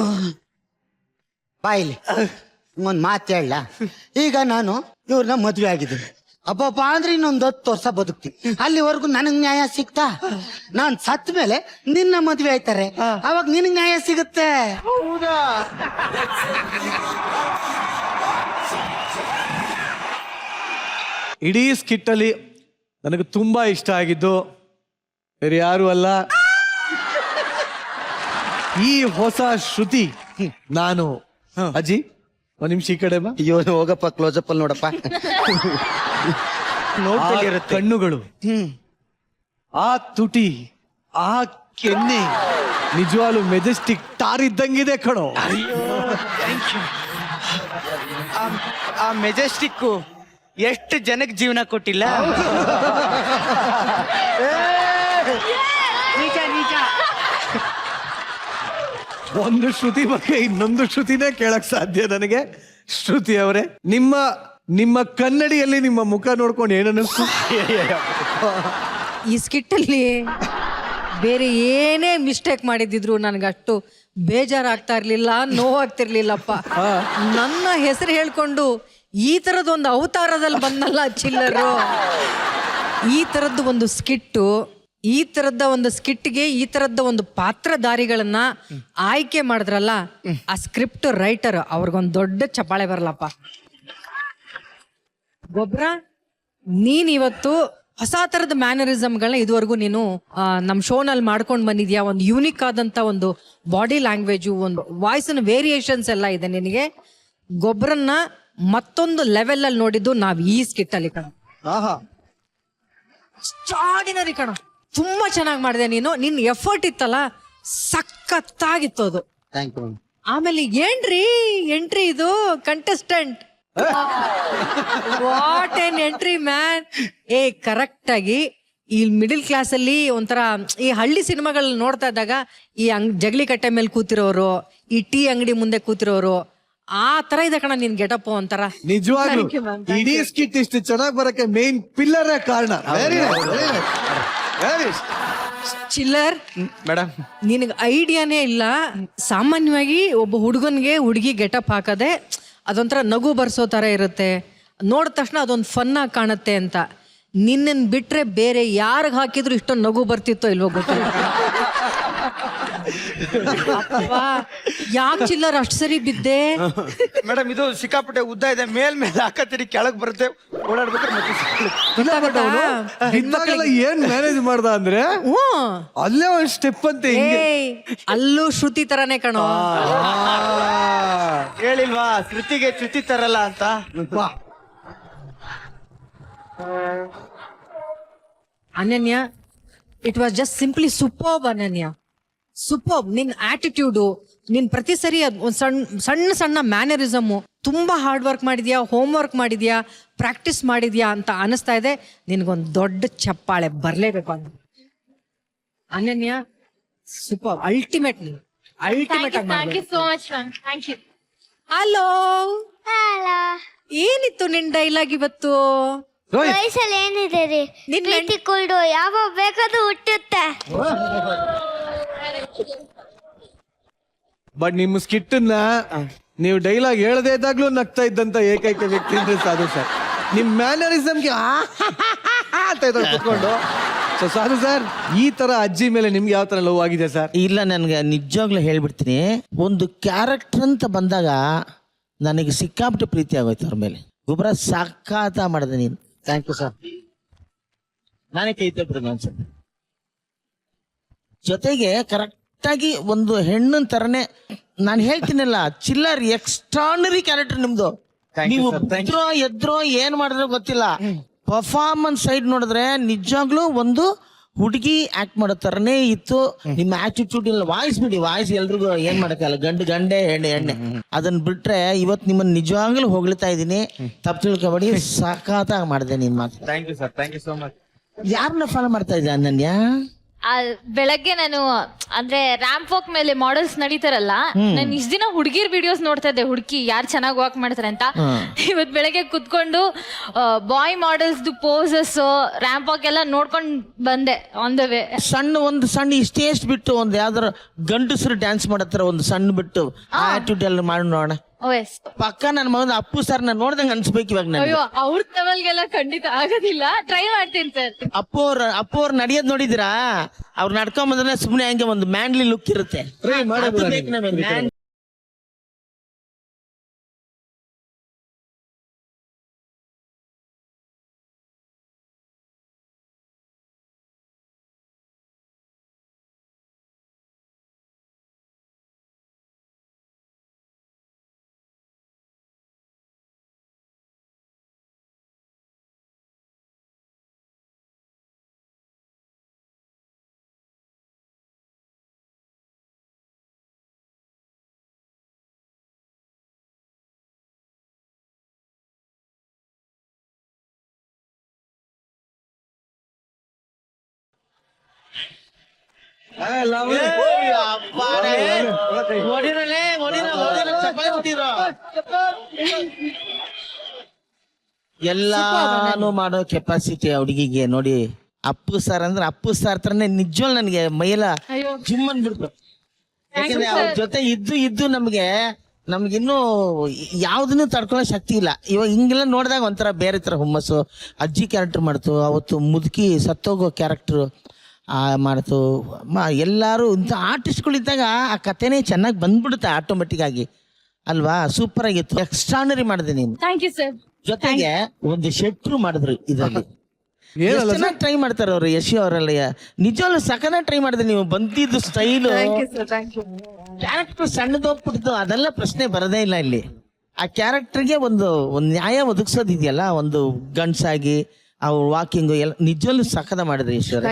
ಬಾಯಿಲಿ ಒಂದ್ ಮಾತು ಹೇಳ. ಈಗ ನಾನು ಇವ್ರನ್ನ ಮದ್ವೆ ಆಗಿದ್ದೀನಿ. ಅಬ್ಬಬ್ಬ ಅಂದ್ರೆ ಇನ್ನೊಂದು 10 ವರ್ಷ ಬದುಕ್ತೀನಿ. ಅಲ್ಲಿವರೆಗೂ ನನಗ್ ನ್ಯಾಯ ಸಿಗ್ತಾ? ನಾನ್ ಸತ್ ಮೇಲೆ ನಿನ್ನ ಮದ್ವೆ ಆಯ್ತಾರೆ, ಅವಾಗ ನಿನಗ್ ನ್ಯಾಯ ಸಿಗುತ್ತೆ. ಇಡೀ ಸ್ಕಿಟ್ ಅಲ್ಲಿ ನನಗೆ ತುಂಬಾ ಇಷ್ಟ ಆಗಿದ್ದು ಬೇರೆ ಯಾರು ಅಲ್ಲ, ಈ ಹೊಸ ಶ್ರುತಿ. ನಾನು ಅಜ್ಜಿ ಒಂದ್ ನಿಮಿಷ ಈ ಕಡೆ ಬಾ. ಅಯ್ಯೋ ಹೋಗಪ್ಪ, ಕ್ಲೋಸಪ್ ಅಲ್ಲಿ ನೋಡಪ್ಪ. ಆ ಕಣ್ಣುಗಳು, ಆ ತುಟಿ, ಆ ಕೆನ್ನೆ ನಿಜವಾಗ್ಲು ಮೆಜೆಸ್ಟಿಕ್ ಟಾರ್ ಇದ್ದಂಗಿದೆ ಕಣೋ. ಆ ಮೆಜೆಸ್ಟಿಕ್ ಎಷ್ಟು ಜನಕ್ಕೆ ಜೀವನ ಕೊಟ್ಟಿಲ್ಲ. ನಿಜ ನಿಜ. ಒಂದು ಶ್ರುತಿ ಬಗ್ಗೆ ಇನ್ನೊಂದು ಶ್ರುತಿನೇ ಕೇಳಕ್ ಸಾಧ್ಯ ನನಗೆ. ಶ್ರುತಿ ಅವರೇ, ನಿಮ್ಮ ಕನ್ನಡಿಯಲ್ಲಿ ನಿಮ್ಮ ಮುಖ ನೋಡ್ಕೊಂಡು ಏನನ್ನಿಸ್ತು? ಈ ಸ್ಕಿಟ್ ಅಲ್ಲಿ ಬೇರೆ ಏನೇ ಮಿಸ್ಟೇಕ್ ಮಾಡಿದಿದ್ರು ನನಗಷ್ಟು ಬೇಜಾರಾಗ್ತಾ ಇರ್ಲಿಲ್ಲ, ನೋವಾಗ್ತಿರ್ಲಿಲ್ಲಪ್ಪ. ನನ್ನ ಹೆಸರು ಹೇಳ್ಕೊಂಡು ಈ ತರದೊಂದು ಅವತಾರದಲ್ಲಿ ಬಂದಲ್ಲ ಚಿಲ್ಲರು. ಈ ತರದ್ದು ಒಂದು ಸ್ಕಿಟ್ಟು, ಈ ತರದ ಒಂದು ಸ್ಕಿಟ್ಗೆ ಈ ತರದ ಒಂದು ಪಾತ್ರಧಾರಿಗಳನ್ನ ಆಯ್ಕೆ ಮಾಡಿದ್ರಲ್ಲ, ಆ ಸ್ಕ್ರಿಪ್ಟ್ ರೈಟರ್ ಅವ್ರಿಗೊಂದು ದೊಡ್ಡ ಚಪ್ಪಾಳೆ ಬರಲಪ್ಪ. ಗೊಬ್ರ, ನೀನ್ ಇವತ್ತು ಹೊಸ ತರದ ಮ್ಯಾನರಿಸಮ್ಗಳನ್ನ ಇದುವರೆಗೂ ನೀನು ನಮ್ಮ ಶೋನಲ್ಲಿ ಮಾಡ್ಕೊಂಡು ಬಂದಿದ್ಯಾ. ಒಂದು ಯೂನಿಕ್ ಆದಂತ ಒಂದು ಬಾಡಿ ಲ್ಯಾಂಗ್ವೇಜು, ಒಂದು ವಾಯ್ಸಿನ ವೇರಿಯೇಷನ್ಸ್ ಎಲ್ಲ ಇದೆ ನಿನಗೆ. ಗೊಬ್ರನ್ನ ಮತ್ತೊಂದು ಲೆವೆಲ್ ಅಲ್ಲಿ ನೋಡಿದ್ದು ನಾವ್ ಈ ಸ್ಕಿಟ್ ಅಲ್ಲಿ ಕಣ. ಎಕ್ಸ್ಟ್ರಾರ್ಡಿನರಿ ಕಣ, ತುಂಬಾ ಚೆನ್ನಾಗಿ ಮಾಡಿದೆ ನೀನು. ನಿನ್ ಎಫರ್ಟ್ ಇತ್ತಲ್ಲ, ಸಖತ್ತಾಗಿತ್ತು ಅದು. Thank you. ಆಮೇಲೆ ಏನ್ರಿ ಎಂಟ್ರಿ ಇದು, ಕಂಟೆಸ್ಟೆಂಟ್ ವಾಟ್ ಏನ್ ಎಂಟ್ರಿ ಮ್ಯಾನ್. ಕರೆಕ್ಟ್ ಆಗಿ ಈ ಮಿಡಿಲ್ ಕ್ಲಾಸ್ ಅಲ್ಲಿ ಒಂಥರ ಈ ಹಳ್ಳಿ ಸಿನಿಮಾಗಳನ್ನ ನೋಡ್ತಾ ಇದ್ದಾಗ ಈ ಜಗಲಿ ಕಟ್ಟೆ ಮೇಲೆ ಕೂತಿರೋರು, ಈ ಟೀ ಅಂಗಡಿ ಮುಂದೆ ಕೂತಿರೋರು, ಆ ತರ ಇದೆ ಕಣ ನಿನ್ ಗೆಟಪ್ ಒಂಥರ. ನಿಜವಾಗ್ಲೂ ಇಡೀ ಸ್ಕಿಟ್ ಇಷ್ಟು ಚೆನ್ನಾಗಿ ಬರಕ್ಕೆ ಮೇನ್ ಪಿಲ್ಲರ್ ಕಾರಣ. ಚಿಲ್ಲರ್ ಮೇಡಮ್, ನಿನಗೆ ಐಡಿಯಾನೇ ಇಲ್ಲ. ಸಾಮಾನ್ಯವಾಗಿ ಒಬ್ಬ ಹುಡುಗನ್ಗೆ ಹುಡುಗಿ ಗೆಟಪ್ ಹಾಕದೆ ಅದೊಂಥರ ನಗು ಬರ್ಸೋ ತರ ಇರುತ್ತೆ, ನೋಡಿದ ತಕ್ಷಣ ಅದೊಂದು ಫನ್ ಆಗಿ ಕಾಣುತ್ತೆ ಅಂತ. ನಿನ್ನನ್ ಬಿಟ್ರೆ ಬೇರೆ ಯಾರಿಗೆ ಹಾಕಿದ್ರು ಇಷ್ಟೊಂದು ನಗು ಬರ್ತಿತ್ತೋ ಇಲ್ವೋ ಗೊತ್ತಿಲ್ಲ. ಯಾಕೆ ಚಿಲ್ಲರ್ ಅಷ್ಟು ಸರಿ ಬಿದ್ದೆ? ಮೇಡಮ್ ಇದು ಸಿಕ್ಕಾಪಟ್ಟೆ ಉದ್ದ ಇದೆ, ಮೇಲೆ ಹಾಕತ್ತೀರಿ, ಕೆಳಗ್ ಬರುತ್ತೆ, ಓಡಾಡ್ಬೇಕಾದ್ರೆ ಹಿಂದಾಗೆಲ್ಲ ಏನ್ ಮ್ಯಾನೇಜ್ ಮಾಡ್ದ ಅಂದ್ರೆ ಅಲ್ಲೇ ಒಂದ್ ಸ್ಟೆಪ್ ಅಂತ ಅಲ್ಲೂ ಶ್ರುತಿ ತರಾನೇ ಕಣೋ. ಹೇಳಿಲ್ವಾ ಶ್ರುತಿಗೆ ಚ್ಯುತಿ ತರಲ್ಲ ಅಂತ. ಅನನ್ಯ, it was just simply superb. ಅನನ್ಯ, ಸೂಪರ್ಬ್. ನಿನ್ ಆಟಿಟ್ಯೂಡು, ನಿನ್ ಪ್ರತಿ ಸರಿ ಒಂದ್ ಸಣ್ಣ ಸಣ್ಣ ಮ್ಯಾನರಿಸಮು, ತುಂಬಾ ಹಾರ್ಡ್ ವರ್ಕ್ ಮಾಡಿದ್ಯಾ, ಹೋಮ್ ವರ್ಕ್ ಮಾಡಿದ್ಯಾ, ಪ್ರಾಕ್ಟೀಸ್ ಮಾಡಿದ್ಯಾ ಅಂತ ಅನಿಸ್ತಾ ಇದೆ. ನಿನ್ಗೊಂದು ದೊಡ್ಡ ಚಪ್ಪಾಳೆ ಬರ್ಲೇಬೇಕು ಅಂತ. Ananya, super, ultimate. ನೀನು ಅಲ್ಟಿಮೇಟ್ ಆಗಿ thank you so much ma'am, thank you. Hello, hello. ಏನಿತ್ತು ನಿನ್ ಡೈಲಾಗ್ ಇವತ್ತು? ವಯಸ್ಸಲ್ಲಿ ಏನಿದೆ ರೀ? ನಿನ್ ಪ್ರೀತಿ ಕುಳ್ಳು ಯಾವಾಗ ಬೇಕಾದ್ರೂ ಹುಟ್ಟುತ್ತೆ. ಬಟ್ ನಿಮ್ಮ ಸ್ಕಿಟ್ ನೀವು ಡೈಲಾಗ್ ಹೇಳದೇ ಇದ್ದಾಗ್ಲೂ ನಗ್ತಾ ಇದ್ದಂತ ಏಕೈಕ ವ್ಯಕ್ತಿ ಅಂದ್ರೆ ಸಾಧು ಸರ್. ನಿಮ್ ಮ್ಯಾನರಿಸಮ್ಗೆ ಅಂತ ಕುತ್ಕೊಂಡು. ಸೊ ಸಾಧು ಸರ್, ಈ ತರ ಅಜ್ಜಿ ಮೇಲೆ ನಿಮ್ಗೆ ಯಾವ ತರ ಲವ್ ಆಗಿದೆ ಸರ್? ಇಲ್ಲ, ನನ್ಗೆ ನಿಜವಾಗ್ಲೂ ಹೇಳ್ಬಿಡ್ತೀನಿ, ಒಂದು ಕ್ಯಾರೆಕ್ಟರ್ ಅಂತ ಬಂದಾಗ ನನಗೆ ಸಿಕ್ಕಾಪಟ್ಟೆ ಪ್ರೀತಿ ಆಗೋಯ್ತು ಅವ್ರ ಮೇಲೆ. ಗೊಬ್ಬರ ಸಾಕಾತ ಮಾಡಿದೆ ನೀನು. Thank you sir. ನಾನೇ ಕೈ ತಪ್ಪಿದೆ ಅನ್ಸುತ್ತೆ. ಜೊತೆಗೆ ಕರೆಕ್ಟಾಗಿ ಒಂದು ಹೆಣ್ಣನ್ ತರನೇ ನಾನು ಹೇಳ್ತೀನಲ್ಲ, ಚಿಲ್ಲರ್ ಎಕ್ಸ್ಟ್ರಾನರಿ ಕ್ಯಾರೆಕ್ಟರ್ ನಿಮ್ದು. ನೀವು ಎದ್ರೋ ಏನ್ ಮಾಡಿದ್ರೆ ಗೊತ್ತಿಲ್ಲ, ಪರ್ಫಾರ್ಮೆನ್ಸ್ ಸೈಡ್ ನೋಡಿದ್ರೆ ನಿಜವಾಗ್ಲೂ ಒಂದು ಹುಡುಗಿ ಆಕ್ಟ್ ಮಾಡೋ ತರನೇ ಇತ್ತು. ನಿಮ್ಮ ಆಟಿಟ್ಯೂಡ್ ಇಲ್ಲ, ವಾಯ್ಸ್ ಬಿಡಿ, ವಾಯ್ಸ್ ಎಲ್ರಿಗೂ ಏನ್ ಮಾಡಕ್ಕಲ್ಲ, ಗಂಡೆ ಎಣ್ಣೆ ಅದನ್ನ ಬಿಟ್ರೆ ಇವತ್ತು ನಿಮ್ಮನ್ನ ನಿಜವಾಗ್ಲೂ ಹೊಗಳ್ತಾ ಇದೀನಿ. ತಪ್ಪು ತಿಳ್ಕೊಬೇಡಿ, ಸಾಕಾತಾಗಿ ಮಾಡಿದೆ ನಿನ್ ಮಾತು. Thank you sir, thank you so much. ಯಾರನ್ನ ಫಾಲೋ ಮಾಡ್ತಾ ಇದ್ದೆ ಅನನ್ಯ? ಬೆಳಗ್ಗೆ ನಾನು ಅಂದ್ರೆ ರ್ಯಾಂಪ್ ವಾಕ್ ಮೇಲೆ ಮಾಡೆಲ್ಸ್ ನಡೀತಾರಲ್ಲ, ನಾನು ಇಷ್ಟ ದಿನ ಹುಡುಗಿರ್ ವಿಡಿಯೋಸ್ ನೋಡ್ತಾ ಇದ್ದೆ, ಹುಡುಗಿ ಯಾರು ಚೆನ್ನಾಗಿ ವಾಕ್ ಮಾಡ್ತಾರೆ ಅಂತ. ಇವತ್ ಬೆಳಗ್ಗೆ ಕುತ್ಕೊಂಡು ಬಾಯ್ ಮಾಡೆಲ್ಸ್ ಪೋಸಸ್ ರ್ಯಾಂಪ್ ವಾಕ್ ಎಲ್ಲ ನೋಡ್ಕೊಂಡ್ ಬಂದೆ ಆನ್ ದ ವೇ. ಒಂದು ಸಣ್ಣ ಇಷ್ಟೇಷ್ಟು ಬಿಟ್ಟು ಒಂದು ಯಾವ್ದಾರ ಗಂಡಸರು ಡ್ಯಾನ್ಸ್ ಮಾಡತ್ತಾರ, ಒಂದು ಸಣ್ಣ ಬಿಟ್ಟು ಆಟಿಟ್ಯೂಡ್ ಎಲ್ಲ ಮಾಡಿ ನೋಡೋಣ. ಪಕ್ಕ ನನ್ನ ಮಗನ ಅಪ್ಪು ಸರ್ ನಾನು ನೋಡ್ದಂಗ ಅನ್ಸ್ಬೇಕು ಇವಾಗ ನನಗೆ. ಅಯ್ಯೋ, ಅವ್ರ ಲೆವೆಲ್ಗೆಲ್ಲ ಖಂಡಿತ ಆಗೋದಿಲ್ಲ, ಟ್ರೈ ಮಾಡ್ತೀನಿ ಸರ್. ಅಪ್ಪು ಅವ್ರ ನಡಿಯೋದ್ ನೋಡಿದಿರಾ? ಅವ್ರು ನಡ್ಕೊಂಡ್ ಬಂದ್ರೆ ಸುಮ್ನೆ ಹಂಗೆ ಒಂದು ಮ್ಯಾನ್ಲಿ ಲುಕ್ ಇರುತ್ತೆ. ಅದು ಬೇಕು ನಮಗೆ, man. ಎಲ್ಲಾನು ಮಾಡೋ ಕೆಪಾಸಿಟಿ ಹುಡುಗಿಗೆ ನೋಡಿ. ಅಪ್ಪು ಸರ್ ಅಂದ್ರೆ ಅಪ್ಪು ಸರ್ ತರನೇ ನಿಜವಾಗ್ಲೂ ನನಗೆ ಮೈಯೆಲ್ಲ ಜಿಮ್ ಅಂದ್ಬಿಡ್ತು. ಯಾಕಂದ್ರೆ ಅವ್ರ ಜೊತೆ ಇದ್ದು ನಮ್ಗಿನ್ನೂ ಯಾವ್ದನ್ನು ತಡ್ಕೊಳ್ಳೋ ಶಕ್ತಿ ಇಲ್ಲ. ಇವಾಗ ಹಿಂಗೆಲ್ಲ ನೋಡಿದಾಗ ಒಂಥರ ಬೇರೆ ತರ ಹುಮ್ಮಸ್ಸು. ಅಜ್ಜಿ ಕ್ಯಾರೆಕ್ಟರ್ ಮಾಡ್ತು, ಅವತ್ತು ಮುದುಕಿ ಸತ್ತೋಗೋ ಕ್ಯಾರೆಕ್ಟರ್ ಮಾಡ್ತು. ಎಲ್ಲಾರು ಇಂಥ ಆರ್ಟಿಸ್ಟ್ಗಳಿದ್ದಾಗ ಆ ಕಥೆನೇ ಚೆನ್ನಾಗಿ ಬಂದ್ಬಿಡುತ್ತೆ ಆಟೋಮೆಟಿಕ್ ಆಗಿ ಅಲ್ವಾ? ಸೂಪರ್ ಆಗಿತ್ತು, ಎಕ್ಸ್ಟ್ರಾನರಿ ಮಾಡಿದೆ ನೀನು. Thank you sir. ಜೊತೆಗೆ ಒಂದು ಶೆಟ್ರು ಮಾಡಿದ್ರು ಇದರಲ್ಲಿ. ಚೆನ್ನಾಗಿ ಟ್ರೈ ಮಾಡ್ತಾರೆ ಅವರು, ಯಶಿ ಅವರೆಲ್ಲ ನಿಜವಲ್ಲೂ ಸಕನ ಟ್ರೈ ಮಾಡಿದ್ರೆ. ನೀವು ಬಂದಿದ್ದು ಸ್ಟೈಲು, ಕ್ಯಾರೆಕ್ಟರ್ ಸಣ್ಣದೋಗ್ಬಿಡ್ತು, ಅದೆಲ್ಲ ಪ್ರಶ್ನೆ ಬರೋದೇ ಇಲ್ಲ ಇಲ್ಲಿ. ಆ ಕ್ಯಾರೆಕ್ಟರ್ಗೆ ಒಂದು ನ್ಯಾಯ ಒದಗಿಸೋದಿದೆಯಲ್ಲ, ಒಂದು ಗಂಡ್ಸಾಗಿ ಅವ್ರ ವಾಕಿಂಗು ಎಲ್ಲ ನಿಜವಲ್ಲೂ ಸಕದ ಮಾಡಿದ್ರಿ ಈಶ್ವರ.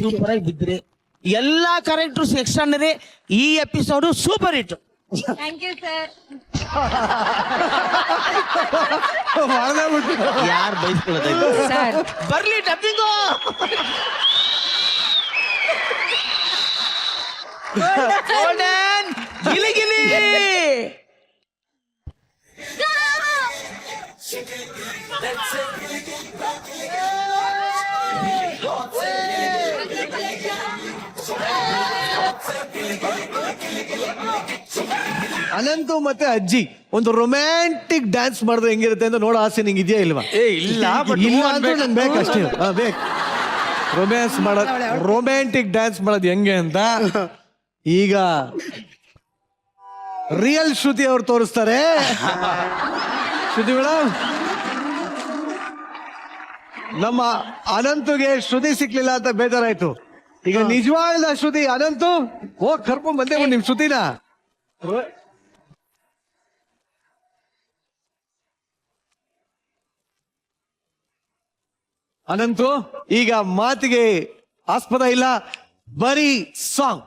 ಸೂಪರ್ ಆಗಿ ಬಿದ್ರಿ. ಎಲ್ಲಾ ಕ್ಯಾರೆಕ್ಟರ್ಸ್ ಎಕ್ಸ್ಟ್ರಾನರಿ. ಈ episode super hit. Thank you sir. ಯಾರು ಬೈಸ್ಕೊಳ್ಳೋದು? ಬರ್ಲಿ ಡಬ್ಬಿಂಗು. ಗಿಲಿ ಗಿಲಿ. ಅನಂತು ಮತ್ತೆ ಅಜ್ಜಿ ಒಂದು ರೊಮ್ಯಾಂಟಿಕ್ ಡ್ಯಾನ್ಸ್ ಮಾಡಿದ್ರೆ ಹೆಂಗಿರುತ್ತೆ ಅಂತ ನೋಡೋ ಆಸೆ ನಿಂಗೆ ಇದೆಯಾ ಇಲ್ವಾ? ಇಲ್ಲ, ಇಲ್ಲ ಅಂದ್ರೆ ನಂಗೆ ಬೇಕಷ್ಟೇ. ಬೇಕು ರೊಮ್ಯಾನ್ಸ್ ಮಾಡೋದು, ರೊಮ್ಯಾಂಟಿಕ್ ಡ್ಯಾನ್ಸ್ ಮಾಡೋದು ಹೆಂಗೆ ಅಂತ ಈಗ ರಿಯಲ್ ಶ್ರುತಿ ಅವ್ರು ತೋರಿಸ್ತಾರೆ. ಶ್ರುತಿ ಮೇಡಮ್, ನಮ್ಮ ಅನಂತುಗೆ ಶ್ರುತಿ ಸಿಕ್ಲಿಲ್ಲ ಅಂತ ಬೇಜಾರಾಯ್ತು. ಈಗ ನಿಜವಾಗ್ಲ ಶ್ರುತಿ ಅನಂತು ಹೋಗ್ ಕರ್ಕೊಂಡ್ ಬಂದೆ ನಿಮ್ ಶ್ರುತಿನ. ಅನಂತು ಈಗ ಮಾತಿಗೆ ಆಸ್ಪದ ಇಲ್ಲ, ಬರೀ ಸಾಂಗ್.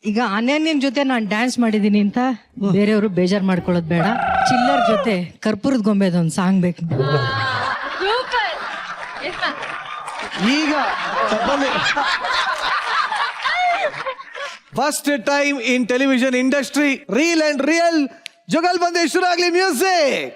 ಈಗ ಅನನ್ಯನ್ ಜೊತೆ ನಾನು ಡ್ಯಾನ್ಸ್ ಮಾಡಿದೀನಿ ಅಂತ ಬೇರೆಯವರು ಬೇಜಾರ್ ಮಾಡ್ಕೊಳ್ಳೋದು ಬೇಡ. ಚಿಲ್ಲರ್ ಜೊತೆ ಕರ್ಪೂರದ ಗೊಂಬೆದ ಒಂದು ಸಾಂಗ್ ಬೇಕು. ಈಗ first time in television industry reel and real jugalbandi ಶುರು ಆಗ್ಲಿ ಮ್ಯೂಸಿಕ್.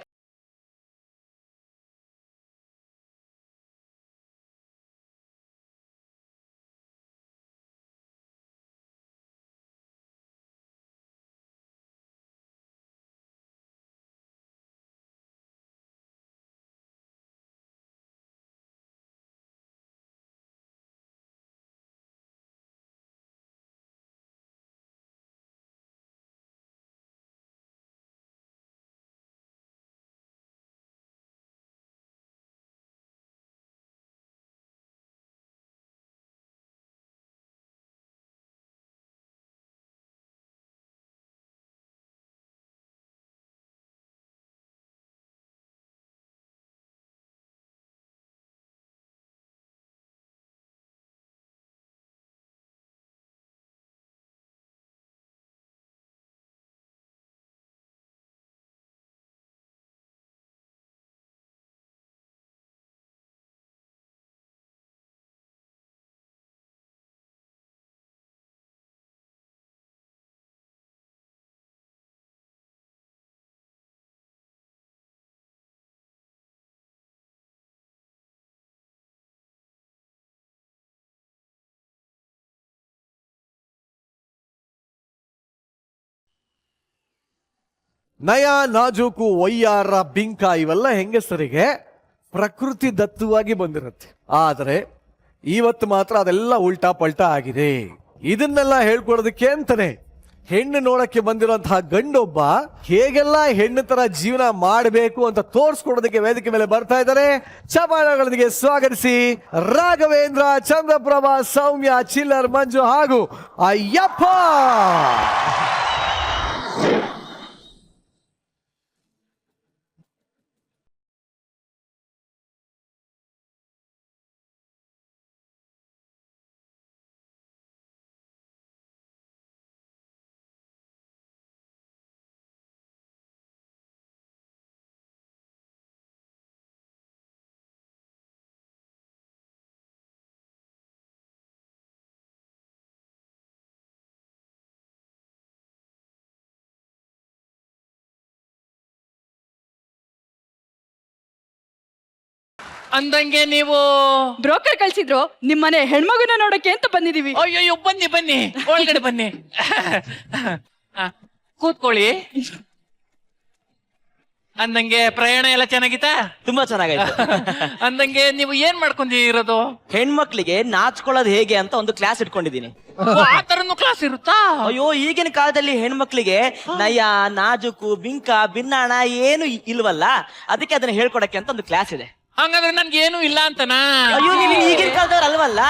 ನಯ ನಾಜೂಕು ವಯ್ಯಾರ ಬಿಂಕ ಇವೆಲ್ಲ ಹೆಂಗಸರಿಗೆ ಪ್ರಕೃತಿ ದತ್ತವಾಗಿ ಬಂದಿರುತ್ತೆ. ಆದರೆ ಇವತ್ತು ಮಾತ್ರ ಅದೆಲ್ಲ ಉಲ್ಟಾ ಪಲ್ಟಾ ಆಗಿದೆ. ಇದನ್ನೆಲ್ಲ ಹೇಳ್ಕೊಡೋದಕ್ಕೆ ಅಂತಾನೆ ಹೆಣ್ಣು ನೋಡಕ್ಕೆ ಬಂದಿರುವಂತಹ ಗಂಡೊಬ್ಬ ಹೇಗೆಲ್ಲ ಹೆಣ್ಣು ತರ ಜೀವನ ಮಾಡಬೇಕು ಅಂತ ತೋರಿಸ್ಕೊಡೋದಕ್ಕೆ ವೇದಿಕೆ ಮೇಲೆ ಬರ್ತಾ ಇದ್ದಾರೆ. ಚಪಾಳಗಳೊಂದಿಗೆ ಸ್ವಾಗತಿಸಿ ರಾಘವೇಂದ್ರ, ಚಂದ್ರಪ್ರಭಾ, ಸೌಮ್ಯ, ಚಿಲ್ಲರ್, ಮಂಜು ಹಾಗೂ ಅಯ್ಯಪ್ಪ. ಅಂದಂಗೆ ನೀವು ಬ್ರೋಕರ್ ಕಳ್ಸಿದ್ರು ನಿಮ್ಮನೆ ಹೆಣ್ಮಗುನ ನೋಡಕ್ಕೆ ಅಂತ ಬಂದಿದೀವಿ. ಅಯ್ಯೋ ಬನ್ನಿ ಬನ್ನಿ ಒಳಗಡೆ ಬನ್ನಿ. ಕೂತ್ಕೊಳ್ಳಿ. ಅಂದಂಗೆ ಪ್ರಯಾಣ ಎಲ್ಲ ಚೆನ್ನಾಗಿತ್ತಾ? ತುಂಬಾ ಚೆನ್ನಾಗಾಯ್ತು. ಅಂದಂಗೆ ನೀವು ಏನ್ ಮಾಡ್ಕೊಂಡಿರೋದು? ಹೆಣ್ಮಕ್ಳಿಗೆ ನಾಚ್ಕೊಳ್ಳೋದು ಹೇಗೆ ಅಂತ ಒಂದು ಕ್ಲಾಸ್ ಇಟ್ಕೊಂಡಿದೀನಿ. ಆ ತರನು ಕ್ಲಾಸ್ ಇರುತ್ತಾ? ಅಯ್ಯೋ ಈಗಿನ ಕಾಲದಲ್ಲಿ ಹೆಣ್ಮಕ್ಳಿಗೆ ನಯ, ನಾಜುಕು, ಬಿಂಕ, ಬಿನ್ನಾಣ ಏನು ಇಲ್ವಲ್ಲ, ಅದಕ್ಕೆ ಅದನ್ನ ಹೇಳ್ಕೊಡಕ್ಕೆ ಅಂತ ಒಂದು ಕ್ಲಾಸ್ ಇದೆ. ಹಂಗಂದ್ರೆ ನನ್ಗೆ ಏನು ಇಲ್ಲ ಅಂತನಾ? ಅಯ್ಯೋ ನೀವು ಈಗಿನ ಕಾಲದವ್ರು ಅಲ್ವಲ್ಲ.